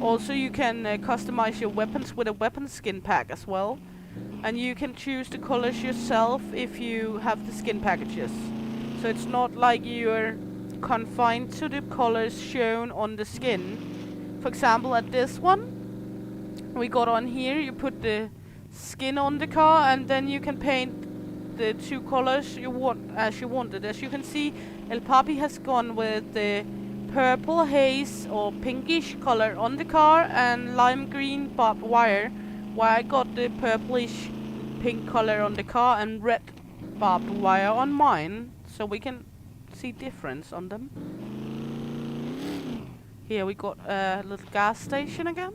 Also, you can customize your weapons with a weapon skin pack as well. And you can choose the colors yourself if you have the skin packages. So it's not like you're confined to the colors shown on the skin. For example, at this one, we got on here, you put the skin on the car and then you can paint the two colors you want as you wanted. As you can see, El Papi has gone with the purple haze or pinkish color on the car and lime green barbed wire, while I got the purplish pink color on the car and red barbed wire on mine, so we can see difference on them. Here we got a little gas station again.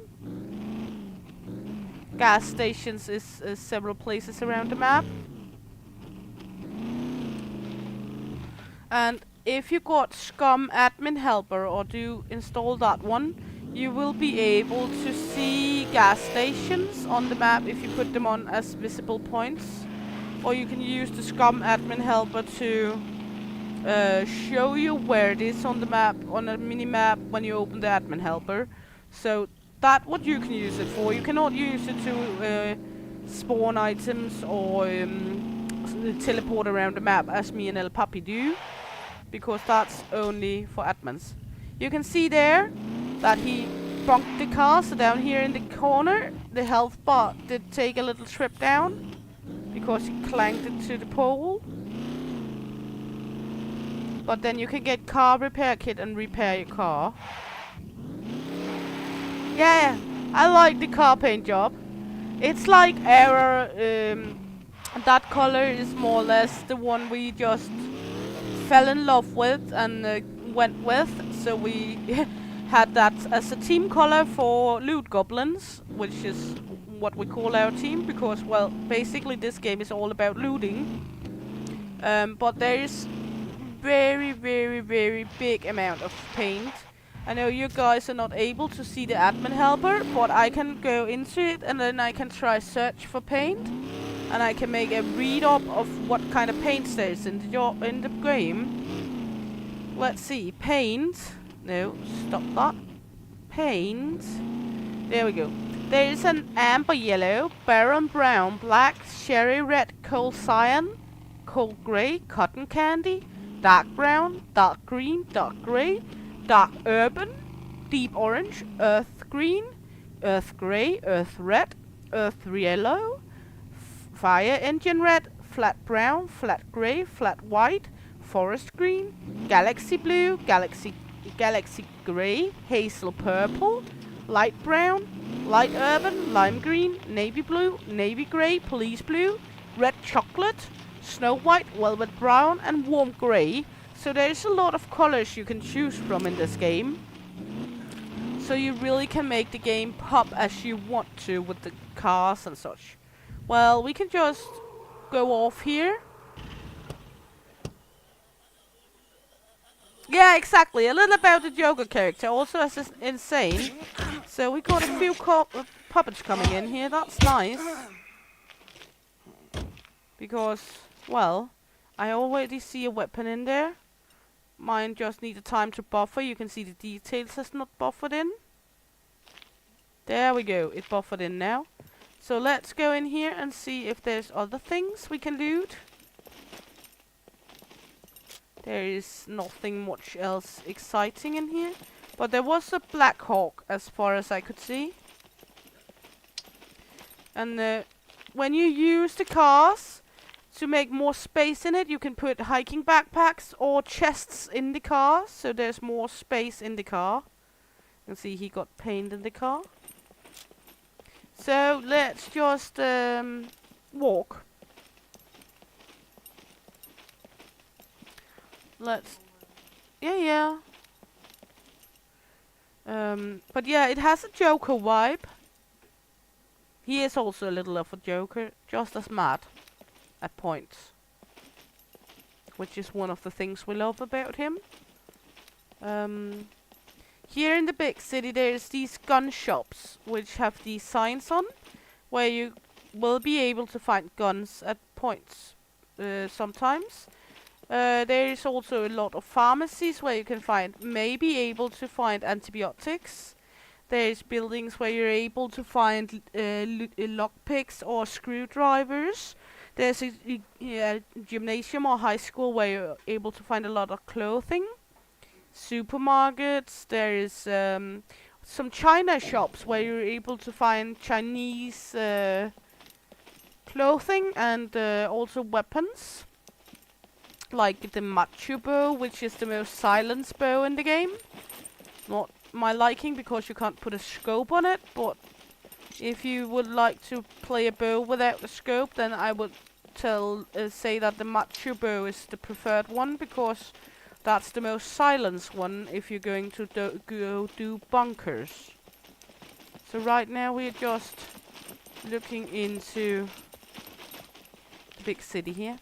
Gas stations is several places around the map. And if you got Scum admin helper or do install that one, you will be able to see gas stations on the map if you put them on as visible points. Or you can use the Scum admin helper to show you where it is on the map, on a mini map when you open the admin helper. So that's what you can use it for. You cannot use it to spawn items or teleport around the map as me and El Papi do, because that's only for admins. You can see there that he bunked the car, so down here in the corner the health bar did take a little trip down because he clanged it to the pole. But then you can get car repair kit and repair your car. Yeah, I like the car paint job. It's like our that color is more or less the one we just fell in love with and went with. So we had that as a team color for loot goblins, which is what we call our team, because, well, basically this game is all about looting. But there is very big amount of paint. I know you guys are not able to see the admin helper, but I can go into it and then I can try search for paint, and I can make a read up of what kind of paint there is in the game. Let's see, paint. No, stop that. Paint. There we go. There is an amber yellow, baron brown, black, cherry red, coal cyan, coal grey, cotton candy, dark brown, dark green, dark grey, dark urban, deep orange, earth green, earth grey, earth red, earth yellow, fire engine red, flat brown, flat grey, flat white, forest green, galaxy blue, galaxy grey, hazel purple, light brown, light urban, lime green, navy blue, navy grey, police blue, red chocolate, snow white, velvet brown, and warm grey. So there's a lot of colors you can choose from in this game. So you really can make the game pop as you want to with the cars and such. Well, we can just go off here. Yeah, exactly. A little about the Joker character. Also as insane. So we got a few puppets coming in here. That's nice. Because, well, I already see a weapon in there. Mine just needed time to buffer. You can see the details has not buffered in. There we go. It buffered in now. So let's go in here and see if there's other things we can loot. There is nothing much else exciting in here. But there was a Black Hawk as far as I could see. And when you use the cars to make more space in it, you can put hiking backpacks or chests in the car, so there's more space in the car. You can see he got paint in the car. So let's just walk. Let's, yeah. But yeah, it has a Joker vibe. He is also a little of a Joker, just as mad. at points, which is one of the things we love about him. Here in the big city there's these gun shops which have these signs on where you will be able to find guns at points sometimes. There is also a lot of pharmacies where you can maybe able to find antibiotics. There's buildings where you're able to find lockpicks or screwdrivers. There's a gymnasium or high school where you're able to find a lot of clothing. Supermarkets. There is some China shops where you're able to find Chinese clothing and also weapons. Like the macho bow, which is the most silenced bow in the game. Not my liking because you can't put a scope on it, but if you would like to play a bow without a scope, then I would say that the macho bow is the preferred one, because that's the most silenced one if you're going to go do bunkers. So right now we're just looking into the big city here.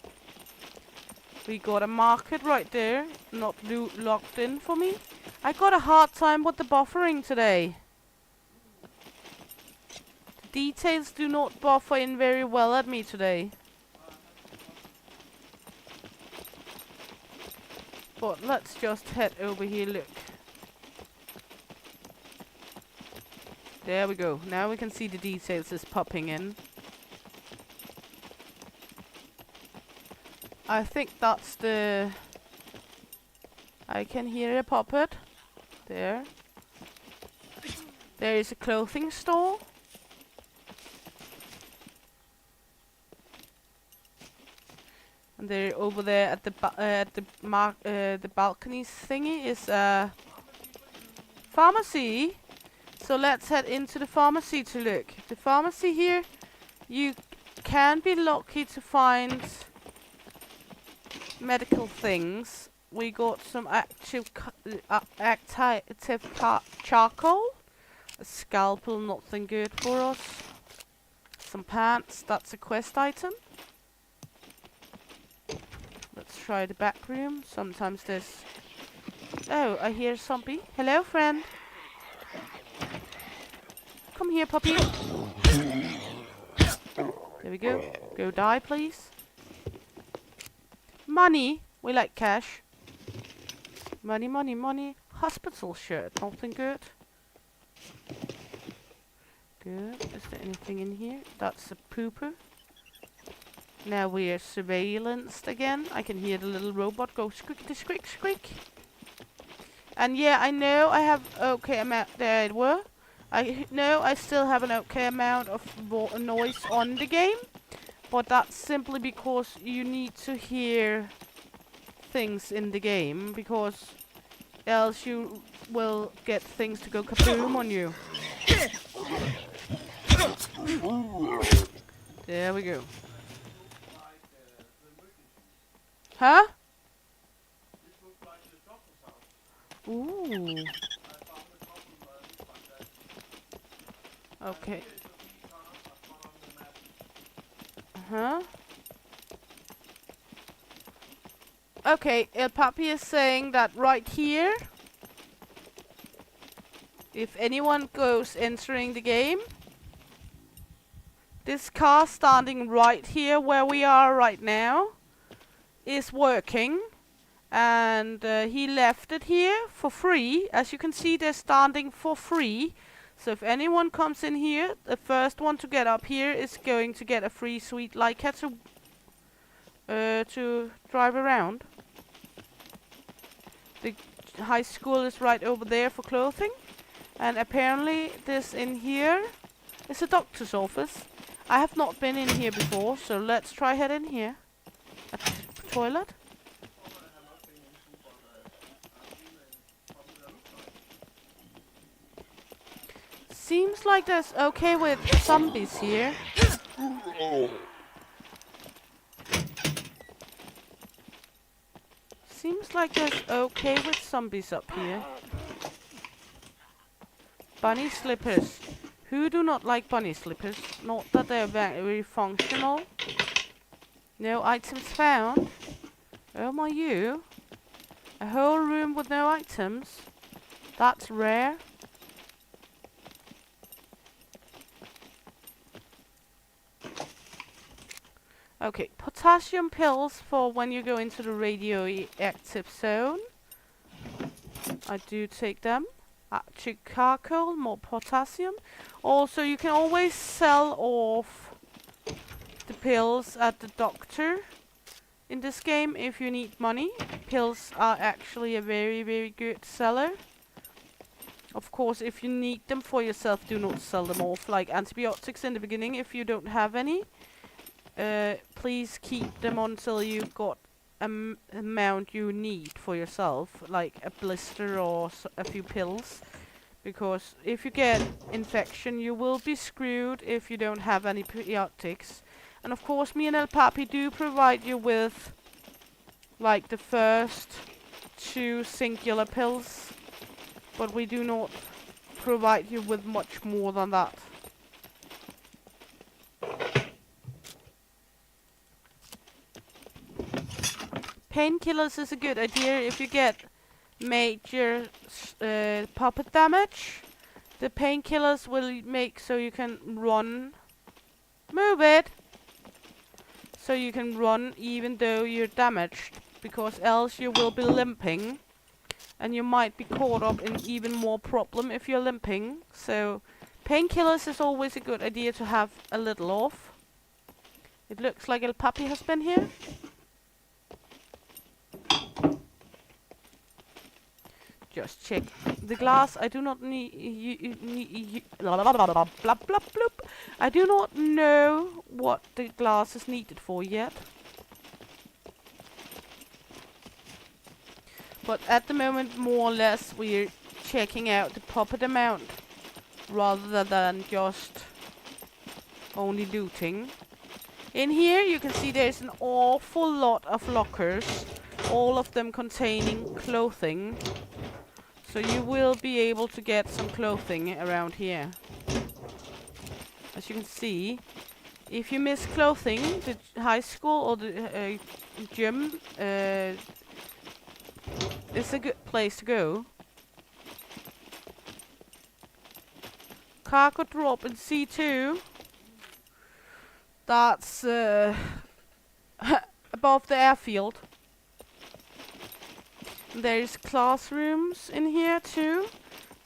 We got a market right there, not locked in for me. I got a hard time with the buffering today. The details do not buffer in very well at me today. But let's just head over here, look. There we go. Now we can see the details is popping in. I think that's the... I can hear a puppet. There. There is a clothing store. And there over there at the balconies thingy is a pharmacy. So let's head into the pharmacy to look. The pharmacy here, you can be lucky to find medical things. We got some active charcoal, a scalpel, nothing good for us. Some pants, that's a quest item. Let's try the back room. Sometimes there's... Oh, I hear zombie. Hello, friend. Come here, puppy. There we go. Go die, please. Money. We like cash. Money, money, money. Hospital shirt. Nothing good. Good. Is there anything in here? That's a pooper. Now we are surveillanced again. I can hear the little robot go squeak, squeak, squeak. And yeah, I know I have okay amount. There it were. I know I still have an okay amount of noise on the game, but that's simply because you need to hear things in the game, because else you will get things to go kaboom on you. There we go. Huh? Ooh. Okay. Uh-huh. Okay, El Papi is saying that right here, if anyone goes entering the game, this car standing right here where we are right now is working, and he left it here for free. As you can see, they're standing for free. So if anyone comes in here, the first one to get up here is going to get a free sweet Leica to drive around. The high school is right over there for clothing. And apparently this in here is a doctor's office. I have not been in here before, so let's try head in here. A toilet. Seems like there's okay with zombies here. Seems like there's okay with zombies up here. Bunny slippers. Who do not like bunny slippers? Not that they're very functional. No items found. Oh my you. A whole room with no items. That's rare. Okay, potassium pills for when you go into the radioactive zone. I do take them. Charcoal, more potassium. Also, you can always sell off the pills at the doctor in this game if you need money. Pills are actually a very, very good seller. Of course, if you need them for yourself, do not sell them off. Like antibiotics in the beginning, if you don't have any. Please keep them until you've got amount you need for yourself, like a blister or a few pills. Because if you get infection, you will be screwed if you don't have any antibiotics. And of course, me and El Papi do provide you with, like, the first 2 singular pills. But we do not provide you with much more than that. Painkillers is a good idea if you get major puppet damage. The painkillers will make so you can run. Move it! So you can run even though you're damaged. Because else you will be limping. And you might be caught up in even more problem if you're limping. So painkillers is always a good idea to have a little of. It looks like El Papi has been here. Just check the glass. I do not need blah, blah, blah, blah, blah, blah, blah. I do not know what the glass is needed for yet. But at the moment, more or less, we're checking out the puppet amount rather than just only looting. In here, you can see there's an awful lot of lockers, all of them containing clothing. So you will be able to get some clothing around here. As you can see, if you miss clothing, the high school or the gym is a good place to go. Cargo drop in C2. That's above the airfield. There's classrooms in here too,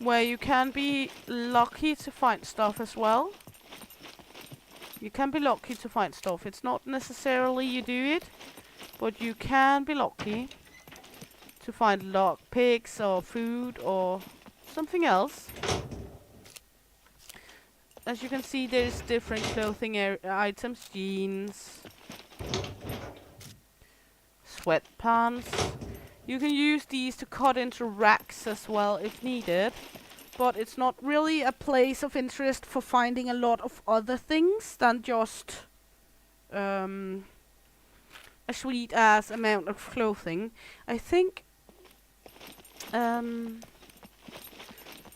where you can be lucky to find stuff as well. You can be lucky to find stuff. It's not necessarily you do it, but you can be lucky to find lockpicks or food or something else. As you can see, there's different clothing items, jeans, sweatpants. You can use these to cut into racks as well if needed, but it's not really a place of interest for finding a lot of other things than just a sweet ass amount of clothing. I think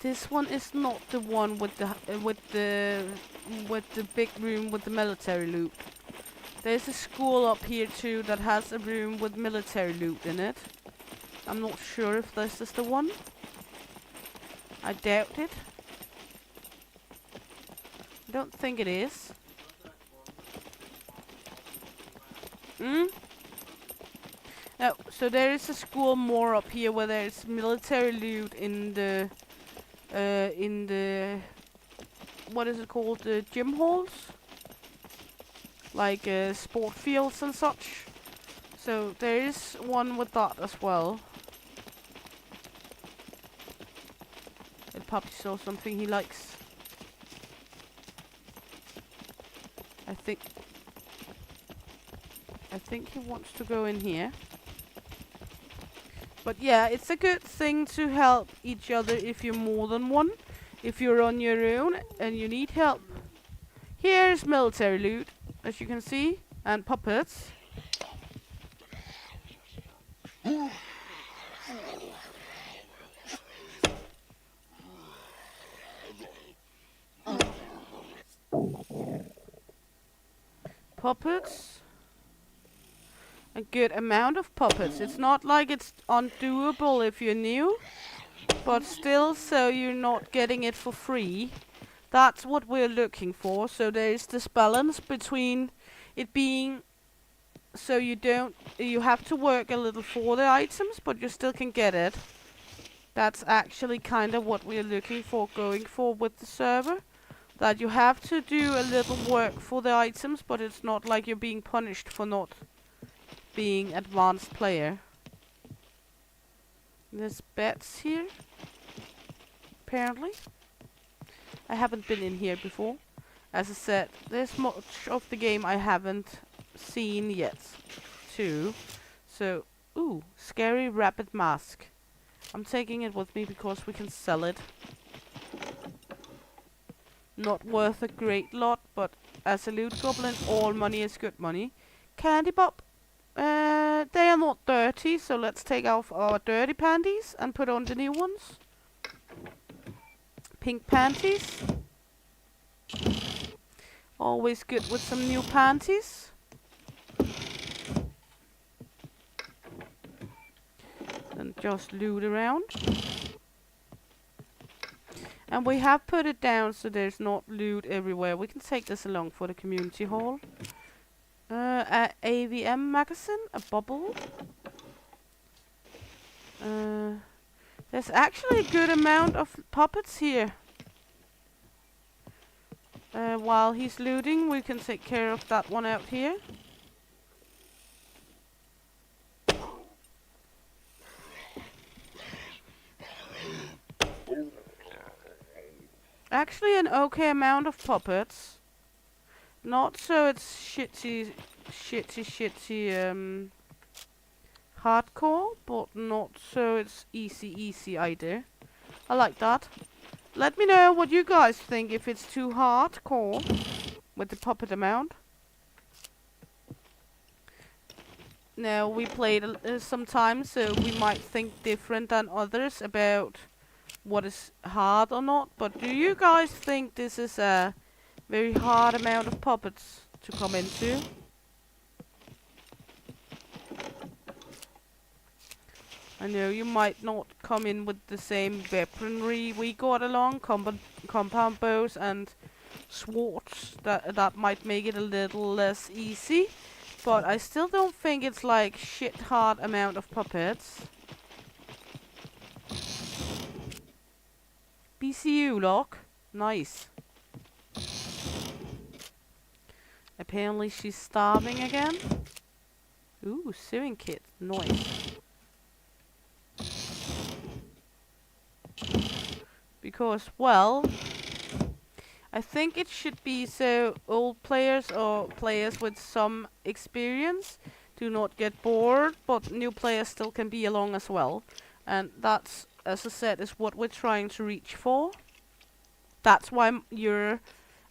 this one is not the one with the big room with the military loot. There's a school up here too that has a room with military loot in it. I'm not sure if this is the one. I doubt it. I don't think it is. No, so there is a school more up here where there's military loot in the what is it called? The gym halls? Like sport fields and such. So there is one with that as well. El Papi saw something he likes. I think he wants to go in here. But yeah, it's a good thing to help each other if you're more than one. If you're on your own and you need help. Here's military loot, as you can see, and puppets. Puppets. a good amount of puppets. It's not like it's undoable if you're new, but still, so you're not getting it for free. That's what we're looking for. So there is this balance between it being so you have to work a little for the items, but you still can get it. That's actually kind of what we're looking for, going for with the server. That you have to do a little work for the items, but it's not like you're being punished for not being advanced player. There's beds here, apparently. I haven't been in here before. As I said, there's much of the game I haven't seen yet, too. So, ooh, scary rapid mask. I'm taking it with me because we can sell it. Not worth a great lot, but as a loot goblin, all money is good money. Candy Bob. They are not dirty, so let's take off our dirty panties and put on the new ones. Pink panties. Always good with some new panties. And just loot around. And we have put it down so there's not loot everywhere. We can take this along for the community hall. A AVM magazine, a bubble. There's actually a good amount of puppets here. While he's looting, we can take care of that one out here. Actually an okay amount of puppets. Not so it's shitty hardcore, but not so it's easy either. I like that. Let me know what you guys think, if it's too hardcore with the puppet amount. Now, we played sometimes, so we might think different than others about what is hard or not. But do you guys think this is a very hard amount of puppets to come into? I know you might not come in with the same weaponry we got along, compound bows and swords. That might make it a little less easy, but I still don't think it's like shit hard amount of puppets. BCU lock, nice. Apparently she's starving again. Ooh, sewing kit, nice. Because, well, I think it should be so old players or players with some experience do not get bored, but new players still can be along as well. And that's, as I said, is what we're trying to reach for. That's why your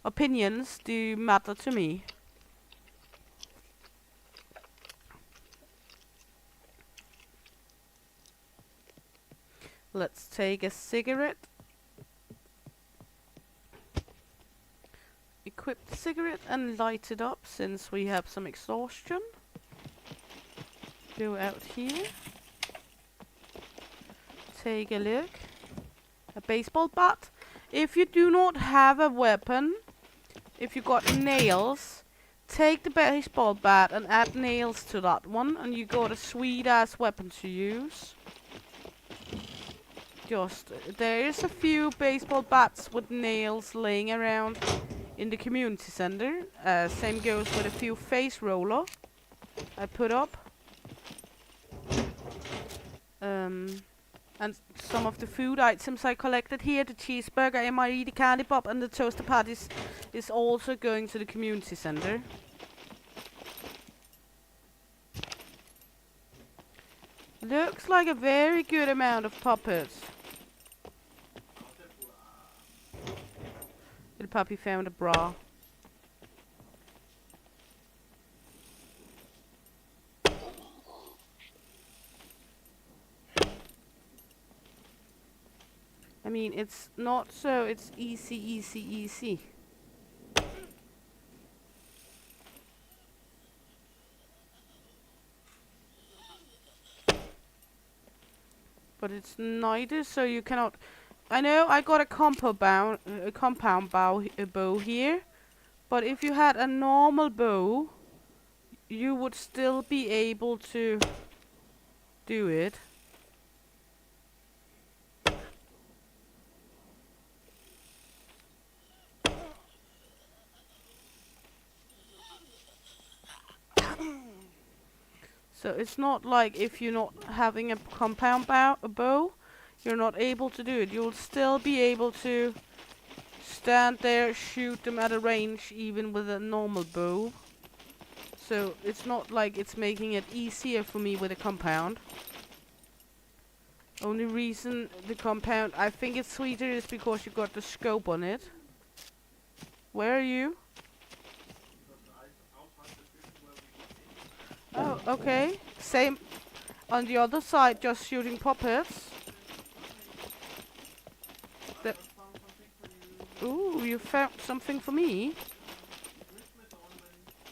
opinions do matter to me. Let's take a cigarette. Equip the cigarette and light it up since we have some exhaustion. Go out here. Take a look. A baseball bat. If you do not have a weapon, if you got nails, take the baseball bat and add nails to that one, and you got a sweet ass weapon to use. There is a few baseball bats with nails laying around in the community center. Same goes with a few face roller I put up. And some of the food items I collected here, the cheeseburger, MRE, the candy pop, and the toaster patties is also going to the community center. Looks like a very good amount of puppets. The puppy found a bra. I mean, it's not so it's easy. but it's neither, so you cannot. I know I got a compound bow here, but if you had a normal bow, you would still be able to do it. So it's not like if you're not having a compound bow, you're not able to do it. You'll still be able to stand there, shoot them at a range, even with a normal bow. So it's not like it's making it easier for me with a compound. Only reason the compound I think it's sweeter is because you got the scope on it. Where are you? Oh, okay. Same on the other side, just shooting puppets. Ooh, you found something for me?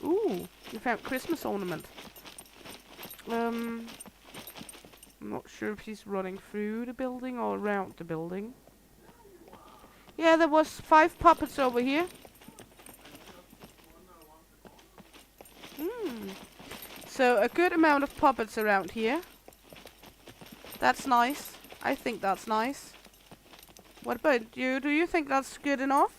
Ooh, you found Christmas ornament. I'm not sure if he's running through the building or around the building. Yeah, there was 5 puppets over here. So a good amount of puppets around here. That's nice. I think that's nice. What about you? Do you think that's good enough?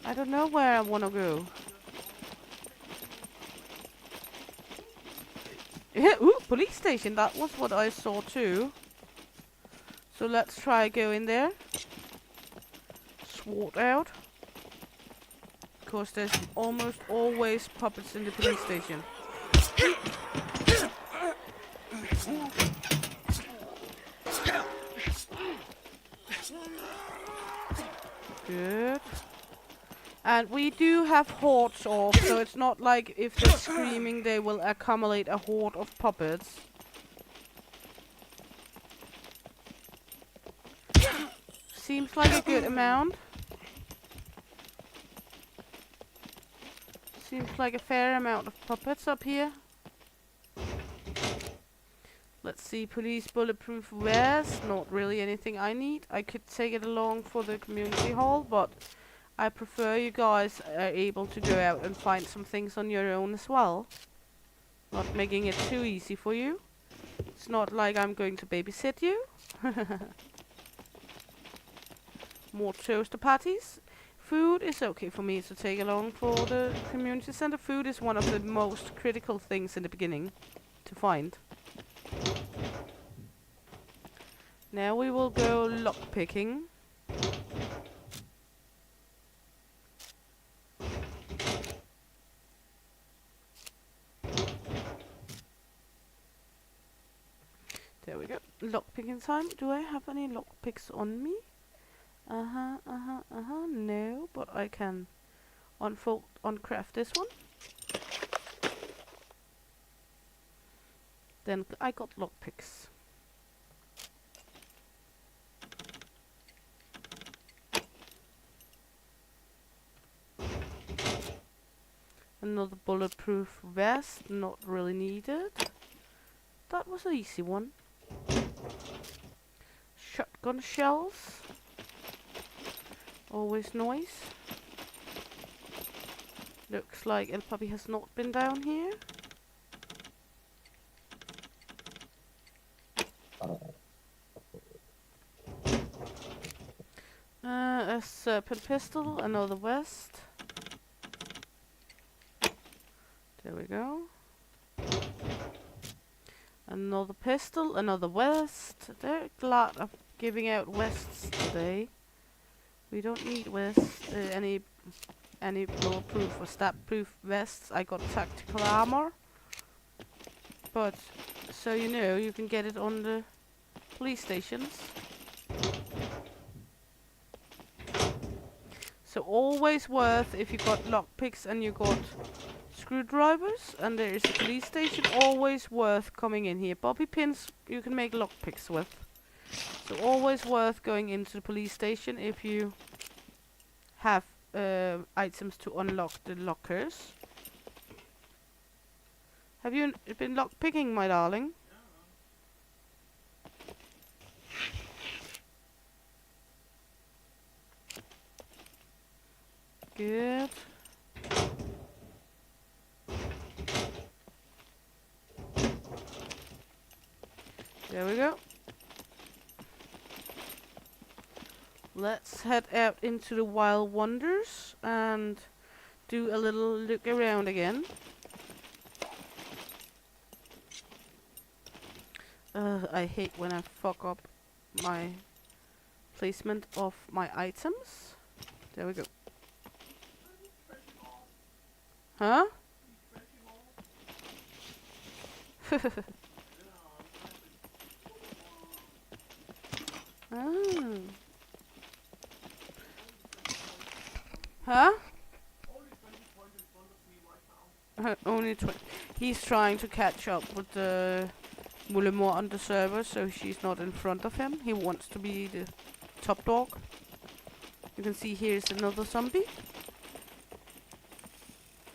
I don't know where I want to go. Ooh, police station. That was what I saw too. So let's try going there. Sword out. Because there's almost always puppets in the police station. Good. And we do have hordes off, so it's not like if they're screaming they will accumulate a horde of puppets. Seems like a good amount. Seems like a fair amount of puppets up here. Let's see, police bulletproof vest. Not really anything I need. I could take it along for the community hall, but I prefer you guys are able to go out and find some things on your own as well. Not making it too easy for you. It's not like I'm going to babysit you. More toaster patties. Food is okay for me to take along for the community center. Food is one of the most critical things in the beginning to find. Now we will go lockpicking. There we go. Lockpicking time. Do I have any lockpicks on me? No, but I can uncraft this one. Then I got lockpicks. Another bulletproof vest, not really needed. That was an easy one. Shotgun shells. Always nice. Looks like El Puppy has not been down here. A serpent pistol, another vest. There we go. Another pistol, another vest. They're glad of giving out vests today. We don't need vests, any bulletproof or stab-proof vests. I got tactical armor. But, so you know, you can get it on the police stations. So always worth, if you got lockpicks and you got screwdrivers and there is a police station, always worth coming in here. Bobby pins you can make lockpicks with. So always worth going into the police station if you have items to unlock the lockers. Have you been lockpicking, my darling? Good. There we go. Let's head out into the wild wonders and do a little look around again. I hate when I fuck up my placement of my items. There we go. Huh? Ah. Huh? Only 20. He's trying to catch up with the Mullimore on the server, so she's not in front of him. He wants to be the top dog. You can see here's another zombie.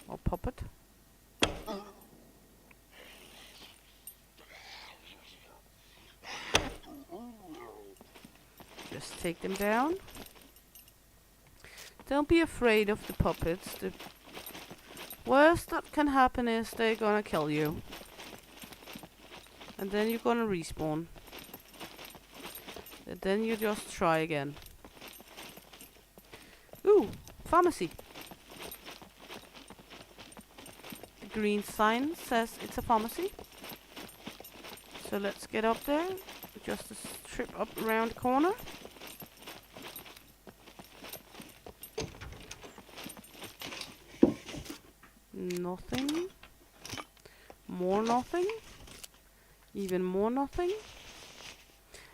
Or puppet. Just take them down. Don't be afraid of the puppets. The worst that can happen is they're gonna kill you. And then you're gonna respawn. And then you just try again. Ooh, pharmacy. The green sign says it's a pharmacy. So let's get up there. Just a trip up around the corner. Nothing. More nothing. Even more nothing.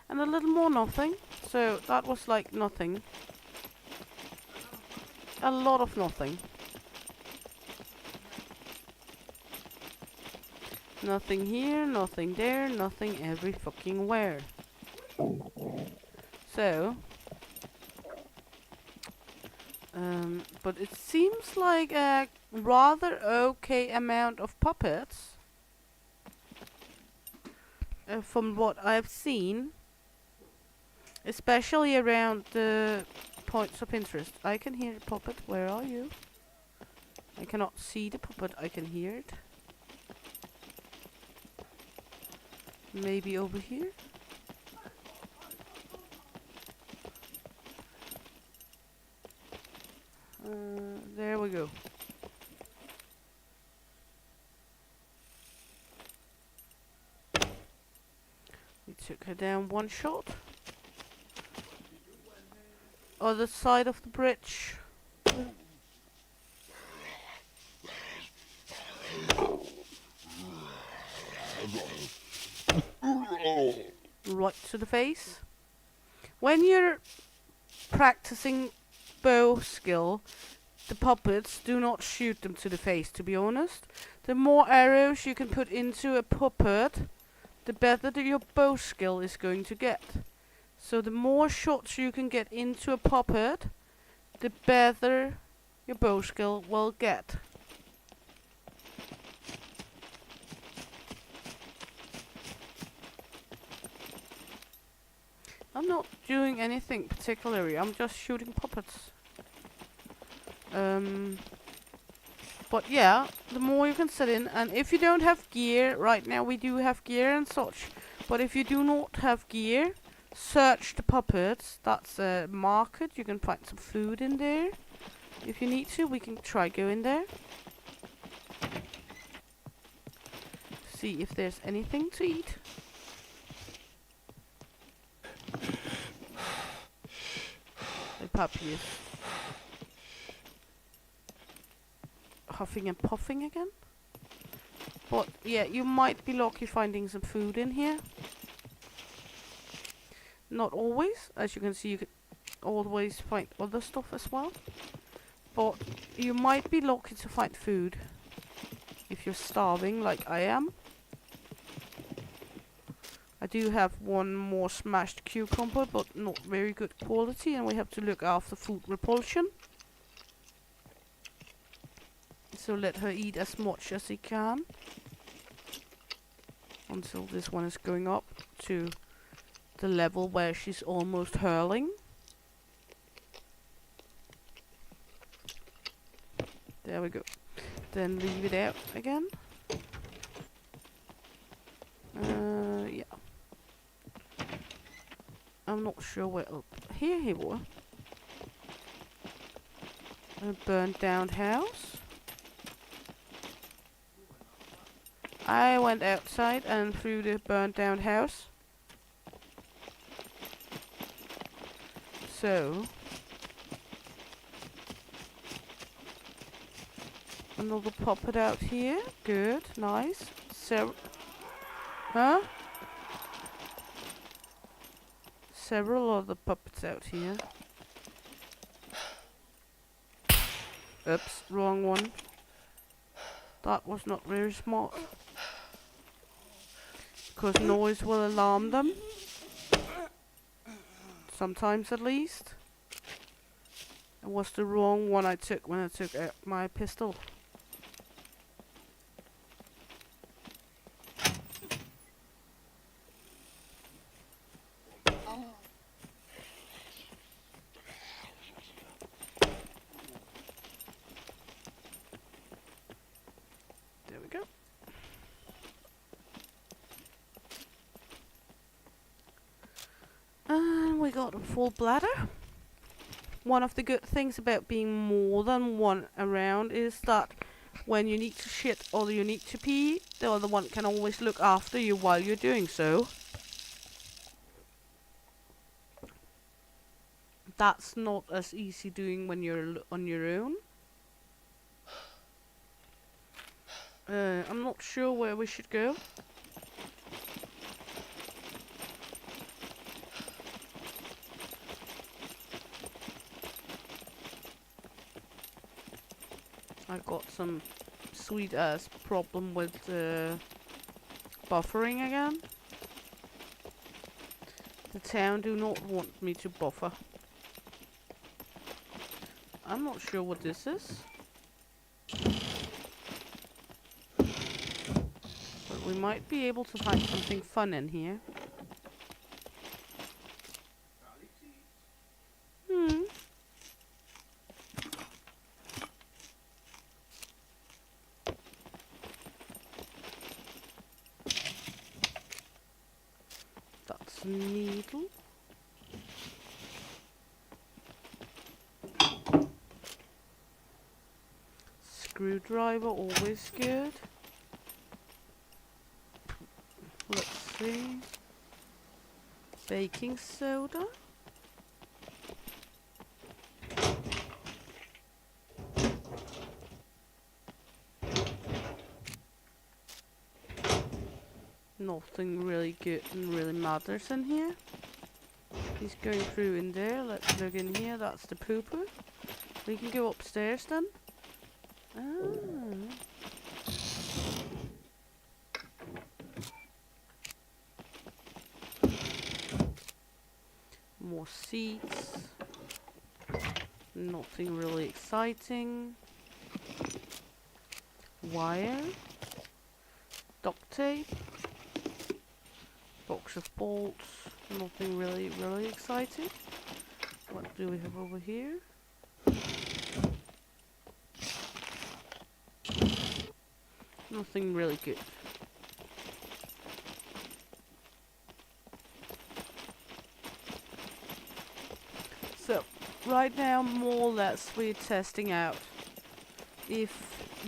And a little more nothing. So that was like nothing. A lot of nothing. Nothing here, nothing there, nothing every fucking where. So, but it seems like a rather okay amount of puppets. From what I've seen. Especially around the points of interest. I can hear the puppet. Where are you? I cannot see the puppet. I can hear it. Maybe over here? There we go. We took her down one shot. Other side of the bridge. Right to the face. When you're practicing bow skill, the puppets, do not shoot them to the face, to be honest. The more arrows you can put into a puppet, the better your bow skill is going to get. So the more shots you can get into a puppet, the better your bow skill will get. I'm not doing anything particularly, I'm just shooting puppets. But yeah, the more you can sit in, and if you don't have gear, right now we do have gear and such, but if you do not have gear, search the puppets. That's a market, you can find some food in there. If you need to, we can try going there. See if there's anything to eat. The puppy is huffing and puffing again. But yeah, you might be lucky finding some food in here. Not always, as you can see, you can always find other stuff as well. But you might be lucky to find food if you're starving like I am. I do have one more smashed cucumber, but not very good quality, and we have to look after food repulsion. So let her eat as much as she can. until this one is going up to the level where she's almost hurling. There we go. Then leave it out again. Yeah. I'm not sure where. Oh, here he was. A burnt down house. I went outside and through the burnt down house. So another puppet out here. Good, nice. Huh? Several other puppets out here. Oops, wrong one. That was not very smart. Because noise will alarm them. Sometimes at least. It was the wrong one I took when I took out my pistol. There we go. And we got a full bladder. One of the good things about being more than one around is that when you need to shit or you need to pee, the other one can always look after you while you're doing so. That's not as easy doing when you're on your own. I'm not sure where we should go. I got some sweet ass problem with buffering again. The town do not want me to buffer. I'm not sure what this is. But we might be able to find something fun in here. That's a needle. Screwdriver, always good. Let's see. Baking soda. Nothing really good and really matters in here. He's going through in there. Let's look in here. That's the poo-poo. We can go upstairs then. More seats. Nothing really exciting. Wire. Duct tape. Box of bolts. Nothing really exciting. What do we have over here? Nothing really good. So, right now, more or less, we're testing out if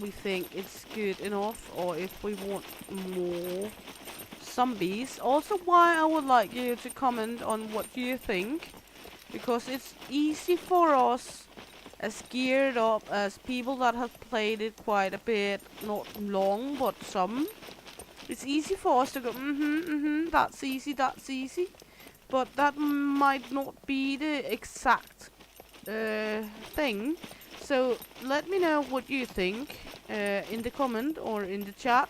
we think it's good enough or if we want more zombies. Also, why I would like you to comment on what you think, because it's easy for us as geared up as people that have played it quite a bit, not long but some. It's easy for us to go that's easy, but that might not be the exact thing. So let me know what you think in the comment or in the chat.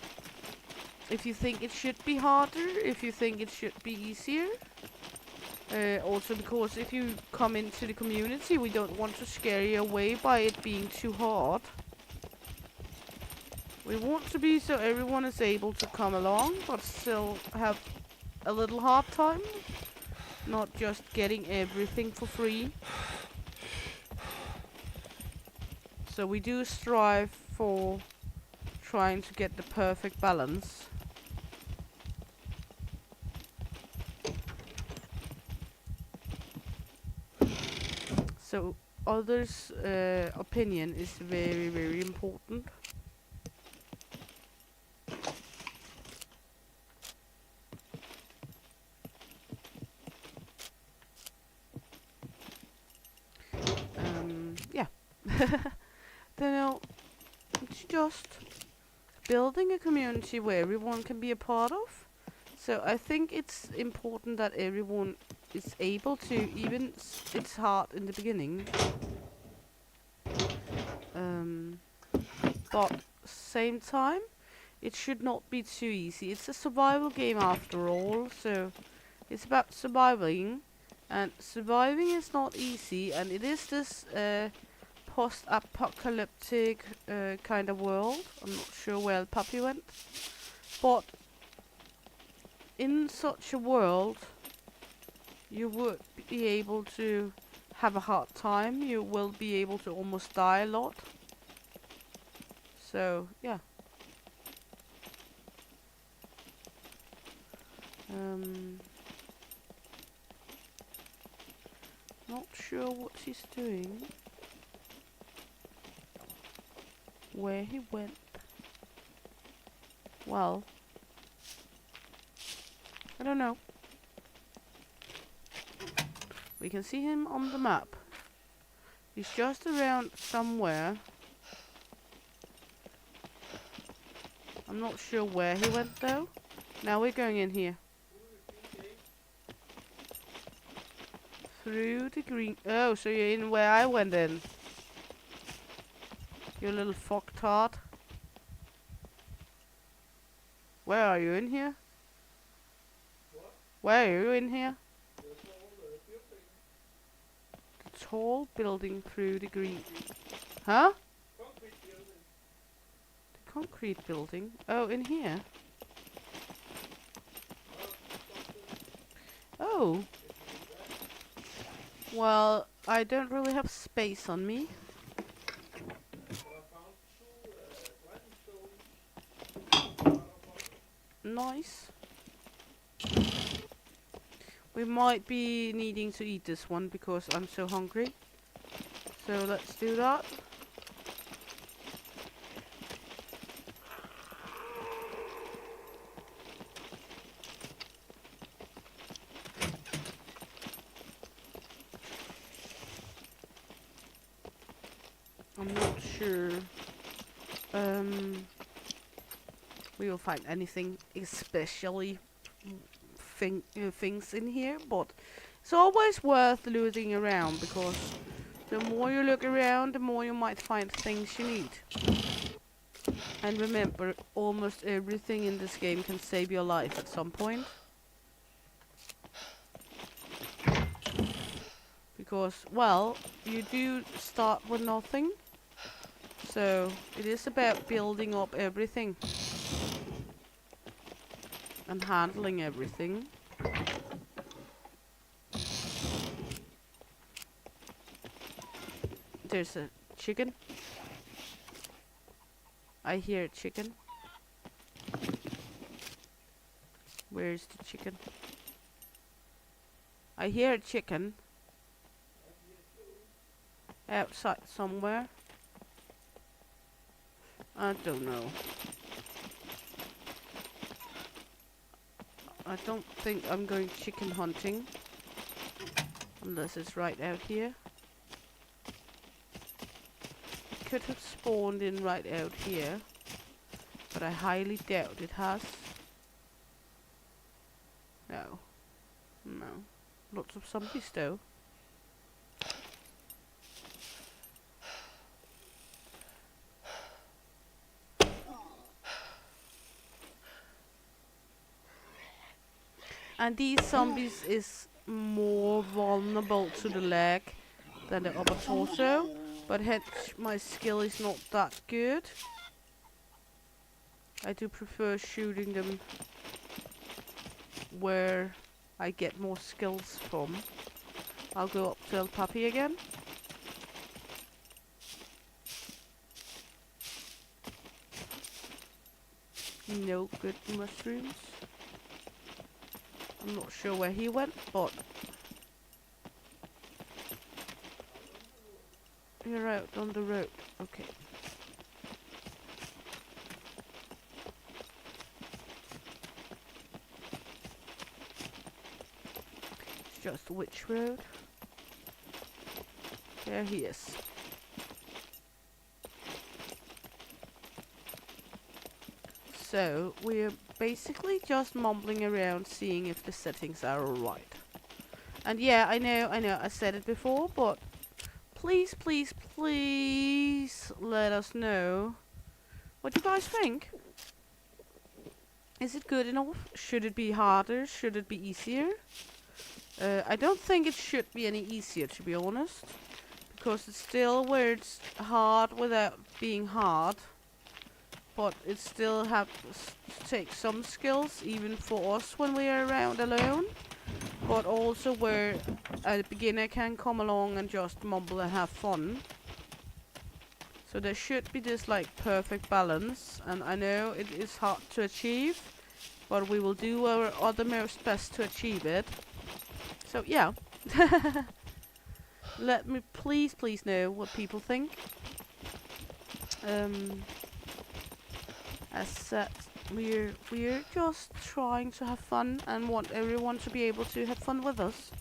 If you think it should be harder, if you think it should be easier. Also because if you come into the community, we don't want to scare you away by it being too hard. We want to be so everyone is able to come along, but still have a little hard time. Not just getting everything for free. So we do strive for trying to get the perfect balance. So others' opinion is very, very important. Yeah. Then it's just building a community where everyone can be a part of. So I think it's important that everyone is able to, even it's hard in the beginning. But same time, it should not be too easy. It's a survival game after all, so it's about surviving, and surviving is not easy, and it is this post-apocalyptic kind of world. I'm not sure where the puppy went, but in such a world, you would be able to have a hard time. You will be able to almost die a lot. So, yeah. Not sure what he's doing. Where he went. Well, I don't know. We can see him on the map. He's just around somewhere. I'm not sure where he went though. Now we're going in here. Through the green. Oh, so you're in where I went in. You little fucktard. Where are you in here? What? Where are you in here? The Tall building through the green. Huh? concrete building. The concrete building. Oh, in here. Oh. Well, I don't really have space on me. Nice. We might be needing to eat this one because I'm so hungry. So let's do that. I'm not sure we will find anything especially things in here, but it's always worth looting around because the more you look around, the more you might find things you need. And remember, almost everything in this game can save your life at some point. Because, well, you do start with nothing. So, it is about building up everything. And handling everything. There's a chicken. I hear a chicken. Where's the chicken? I hear a chicken. Outside somewhere. I don't know. I don't think I'm going chicken hunting. Unless it's right out here. It could have spawned in right out here. But I highly doubt it has. No. No. Lots of zombies though. And these zombies is more vulnerable to the leg than the upper torso. But hence my skill is not that good. I do prefer shooting them where I get more skills from. I'll go up to El Papi again. No good mushrooms. I'm not sure where he went, but you're out on the road. Okay. It's just which road? There he is. So we're basically just mumbling around seeing if the settings are alright. And yeah, I know, I said it before, but please, please, please let us know what you guys think. Is it good enough? Should it be harder? Should it be easier? I don't think it should be any easier, to be honest. Because it's still where it's hard without being hard. But it still has to take some skills, even for us when we are around alone. But also where a beginner can come along and just mumble and have fun. So there should be this like perfect balance, and I know it is hard to achieve, but we will do our uttermost best to achieve it. So yeah. Let me please know what people think. As said, we're just trying to have fun and want everyone to be able to have fun with us.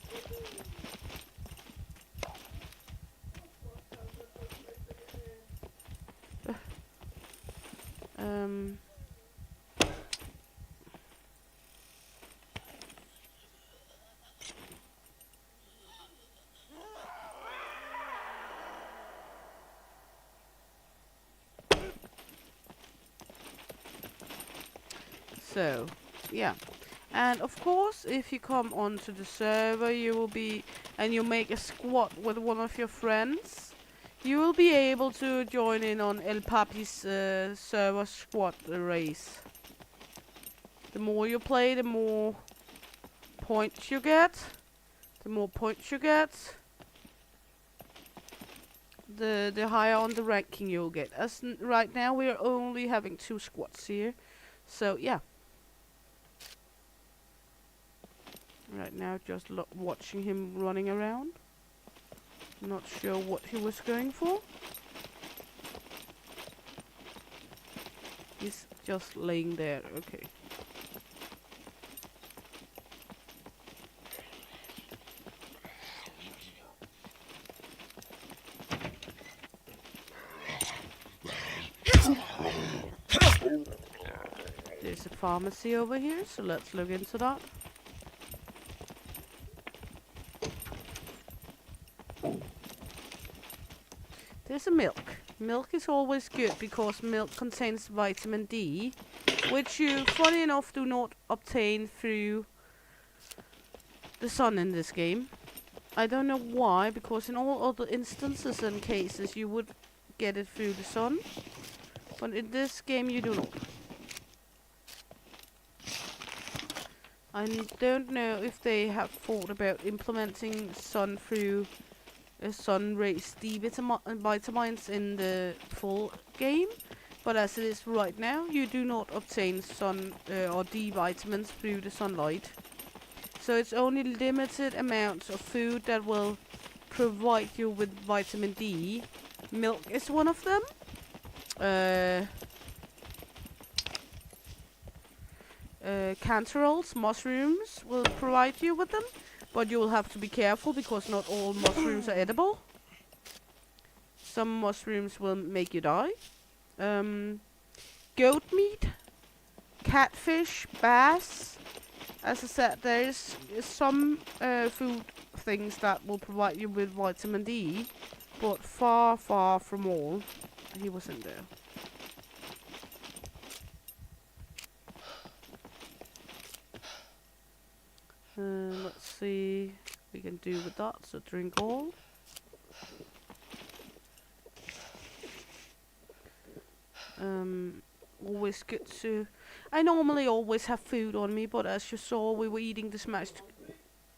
So, yeah. And of course, if you come onto the server, you will be, and you make a squad with one of your friends, you will be able to join in on El Papi's server squad race. The more you play, the more points you get. The more points you get, the higher on the ranking you'll get. As right now, we are only having 2 squads here. So, yeah. Right now, just watching him running around. Not sure what he was going for. He's just laying there. Okay. There's a pharmacy over here, so let's look into that. There's a milk. Milk is always good because milk contains vitamin D, which you, funny enough, do not obtain through the sun in this game. I don't know why, because in all other instances and cases you would get it through the sun, but in this game you do not. I don't know if they have thought about implementing sun through sun rays D vitamins in the full game, but as it is right now, you do not obtain sun or D vitamins through the sunlight. So it's only limited amounts of food that will provide you with vitamin D. Milk is one of them. Cantaloups, mushrooms will provide you with them, but you will have to be careful because not all mushrooms are edible. Some mushrooms will make you die. Goat meat, catfish, bass. As I said, there is some food things that will provide you with vitamin D, but far from all. He was in there. Let's see what we can do with that. So drink all. always good to... I normally always have food on me, but as you saw, we were eating the smashed...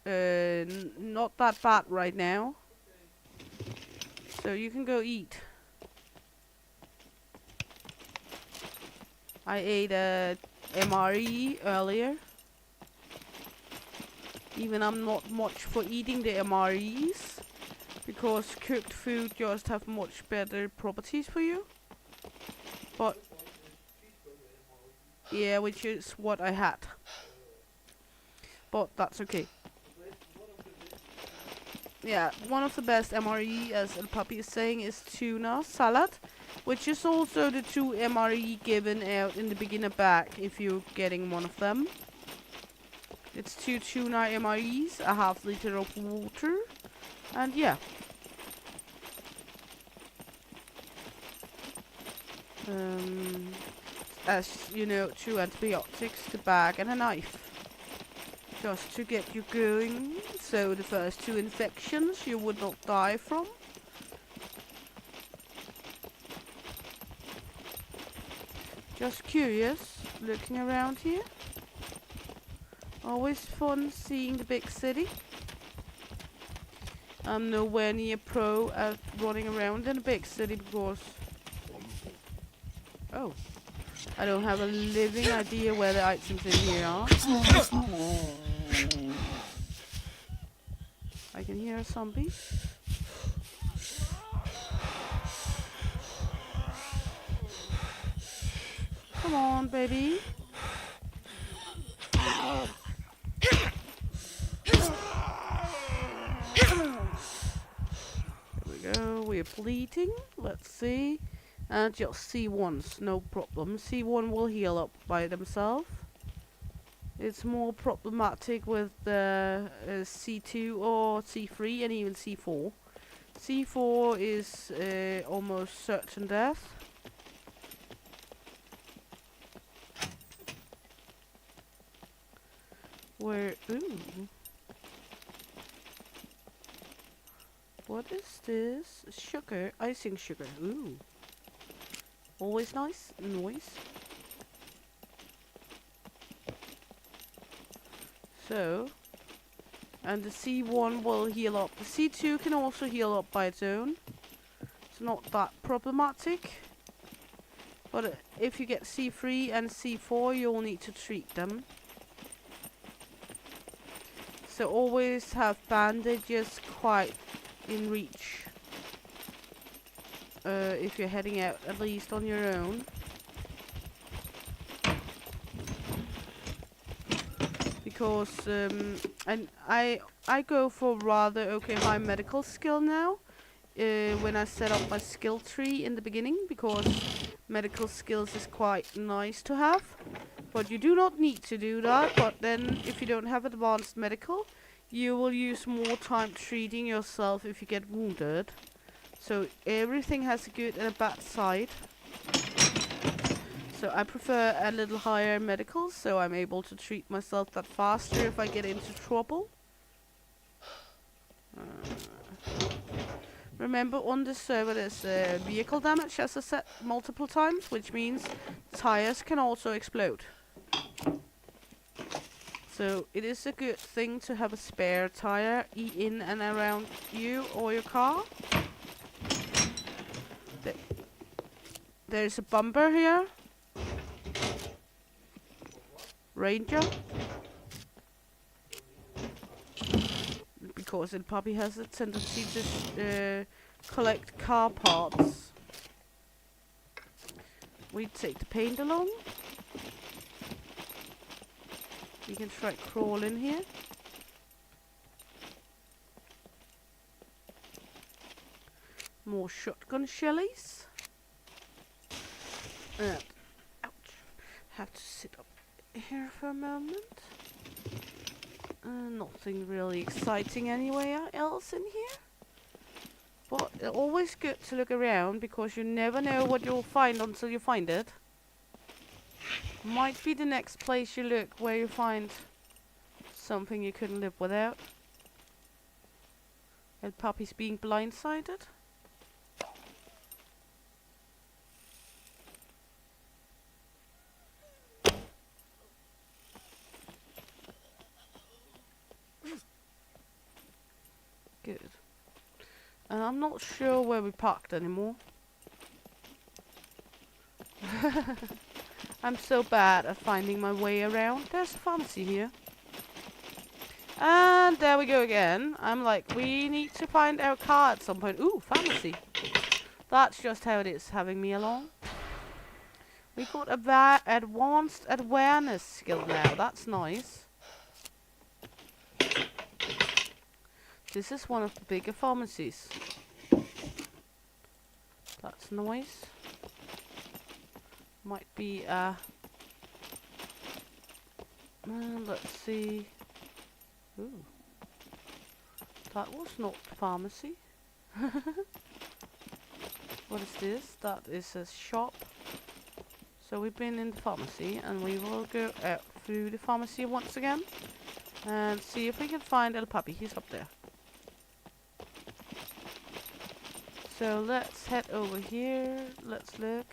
not that bad right now. So you can go eat. I ate a MRE earlier. Even I'm not much for eating the MREs, because cooked food just have much better properties for you. But yeah, which is what I had. But that's okay. Yeah, one of the best MRE, as El Papi is saying, is tuna salad, which is also the 2 MRE given out in the beginner bag if you're getting one of them. It's 2 tuna MREs, a half liter of water, and yeah. As you know, 2 antibiotics, the bag, and a knife. Just to get you going, so the first 2 infections you would not die from. Just curious, looking around here. Always fun seeing the big city. I'm nowhere near pro at running around in a big city because... Oh. I don't have a living idea where the items in here are. I can hear a zombie. Come on, baby. There we go. We're bleeding. Let's see. Just C1s, no problem. C1 will heal up by themselves. It's more problematic with the C2 or C3 and even C4. C4 is almost certain death. Where... Ooh. What is this? Sugar. Icing sugar. Ooh. Always nice. Noise. So, and the C1 will heal up. The C2 can also heal up by its own. It's not that problematic. But if you get C3 and C4, you'll need to treat them. So always have bandages quite in reach. If you're heading out, at least on your own. Because and I go for rather okay high medical skill now when I set up my skill tree in the beginning, because medical skills is quite nice to have, but you do not need to do that. But then if you don't have advanced medical, you will use more time treating yourself if you get wounded. So everything has a good and a bad side. So I prefer a little higher medical, so I'm able to treat myself that faster if I get into trouble. Remember, on this server there's vehicle damage, as I said multiple times, which means tires can also explode. So it is a good thing to have a spare tire in and around you or your car. There's a bumper here. Ranger. Because it probably has a tendency to collect car parts. We take the paint along. We can try crawl in here. More shotgun shellies. Ouch. Have to sit up here for a moment. Nothing really exciting anywhere else in here. But always good to look around, because you never know what you'll find until you find it. Might be the next place you look where you find something you couldn't live without. And Puppy's being blindsided. And I'm not sure where we parked anymore. I'm so bad at finding my way around. There's a pharmacy here. And there we go again. I'm like, we need to find our car at some point. Ooh, pharmacy. That's just how it is, having me along. We got a advanced awareness skill now. That's nice. This is one of the bigger pharmacies. That's nice. Might be let's see. Ooh. That was not pharmacy. What is this? That is a shop. So we've been in the pharmacy and we will go out through the pharmacy once again and see if we can find El Papi. He's up there. So let's head over here. Let's look.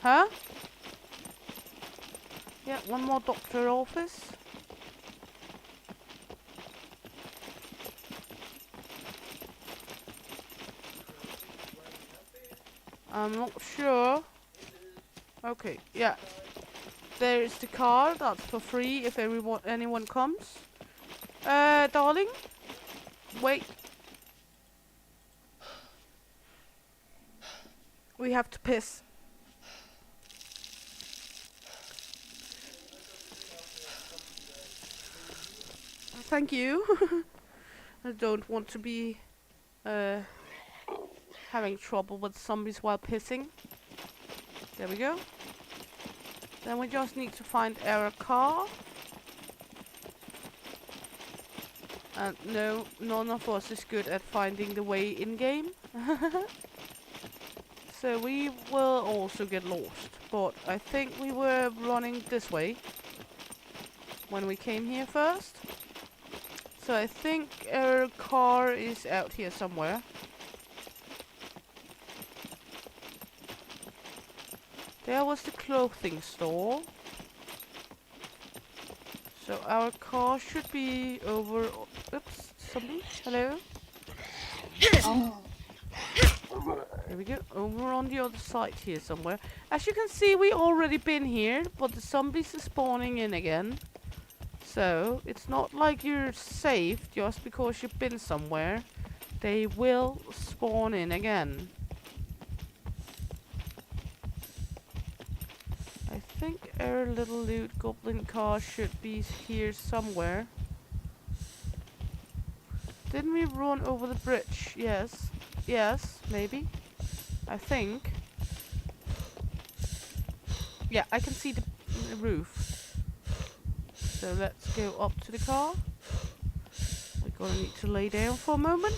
Huh? Yeah, one more doctor office. I'm not sure. Okay, yeah. There's the car. That's for free if anyone comes. Darling? Wait. We have to piss. Thank you. I don't want to be having trouble with zombies while pissing. There we go. Then we just need to find our car. And no, none of us is good at finding the way in-game. So we will also get lost. But I think we were running this way when we came here first. So I think our car is out here somewhere. There was the clothing store. So our car should be over... Oops, somebody? Hello? There we go. Over on the other side here somewhere. As you can see, we already been here, but the zombies are spawning in again. So, it's not like you're safe just because you've been somewhere. They will spawn in again. I think our little loot goblin car should be here somewhere. Didn't we run over the bridge? Yes. Yes, maybe. I think. Yeah, I can see the roof. So let's go up to the car. We're gonna need to lay down for a moment.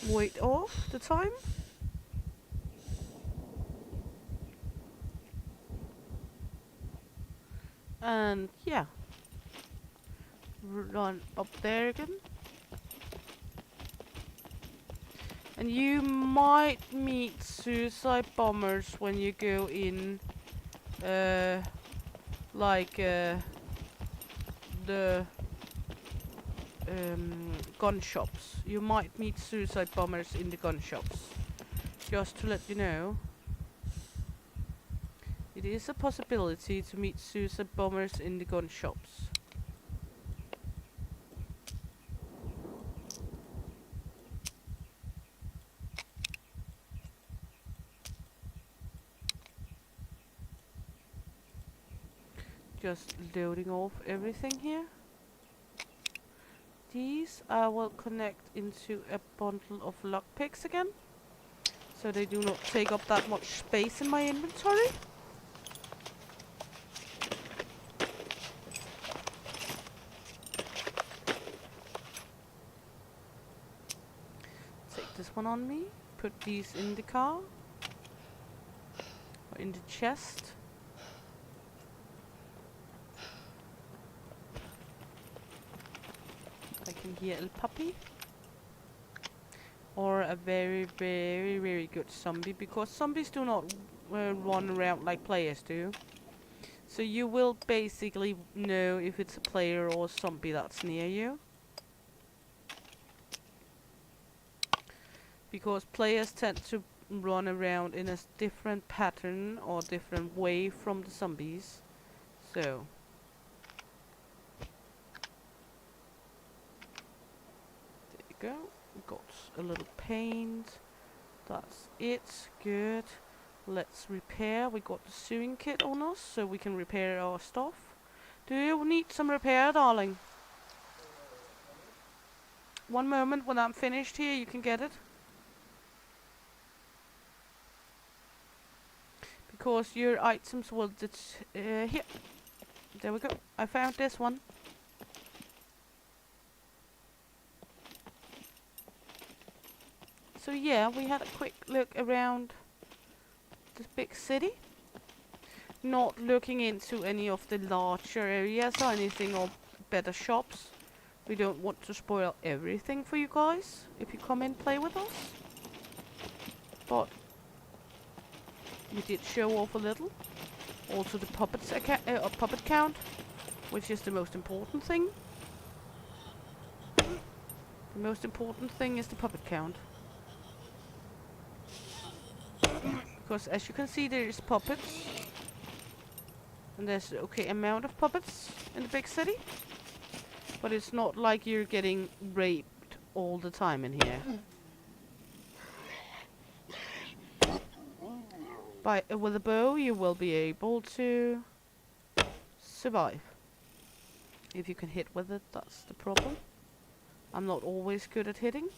Wait off the time. And yeah. Run up there again. And you might meet suicide bombers when you go in the gun shops. You might meet suicide bombers in the gun shops. Just to let you know. It is a possibility to meet suicide bombers in the gun shops. Just loading off everything here. These I will connect into a bundle of lockpicks again, so they do not take up that much space in my inventory. Take this one on me, put these in the car, or in the chest. I can hear El Papi. Or a very, very, very good zombie, because zombies do not run around like players do. So you will basically know if it's a player or a zombie that's near you. because players tend to run around in a different pattern or different way from the zombies. So there you go. We got a little paint. That's it. Good. Let's repair. We got the sewing kit on us, so we can repair our stuff. Do you need some repair, darling? One moment, when I'm finished here, you can get it. Because your items will here. There we go. I found this one. So yeah, we had a quick look around this big city. Not looking into any of the larger areas or anything, or better shops. We don't want to spoil everything for you guys if you come and play with us. But we did show off a little. Also the puppet count, which is the most important thing. The most important thing is the puppet count. Because as you can see, there is puppets. And there's okay amount of puppets in the big city. But it's not like you're getting raped all the time in here. With a bow, you will be able to survive. If you can hit with it, that's the problem. I'm not always good at hitting.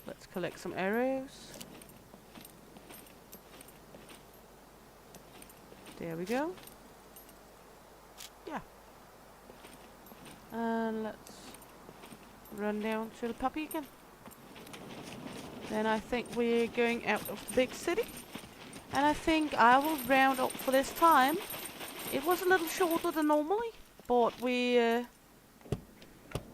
Let's collect some arrows. There we go. Yeah. And let's run down to the puppy again. Then I think we're going out of the big city. And I think I will round up for this time. It was a little shorter than normally, but we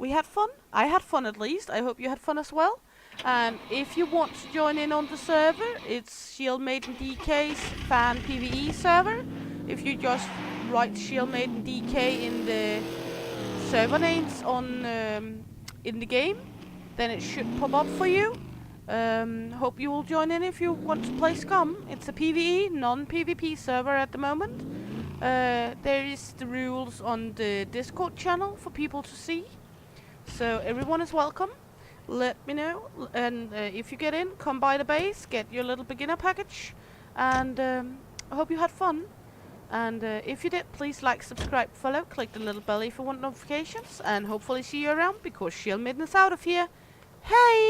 had fun. I had fun at least. I hope you had fun as well. And if you want to join in on the server, it's Shield Maiden DK's fan PvE server. If you just write Shield Maiden DK in the server names on in the game, then it should pop up for you. Hope you will join in if you want to play Scum. It's a PvE, non-PvP server at the moment. There is the rules on the Discord channel for people to see. So everyone is welcome. Let me know, and if you get in, come by the base, get your little beginner package, and I hope you had fun. And if you did, please like, subscribe, follow, click the little bell if you want notifications, and hopefully see you around, because Shield Maiden is out of here. Hey!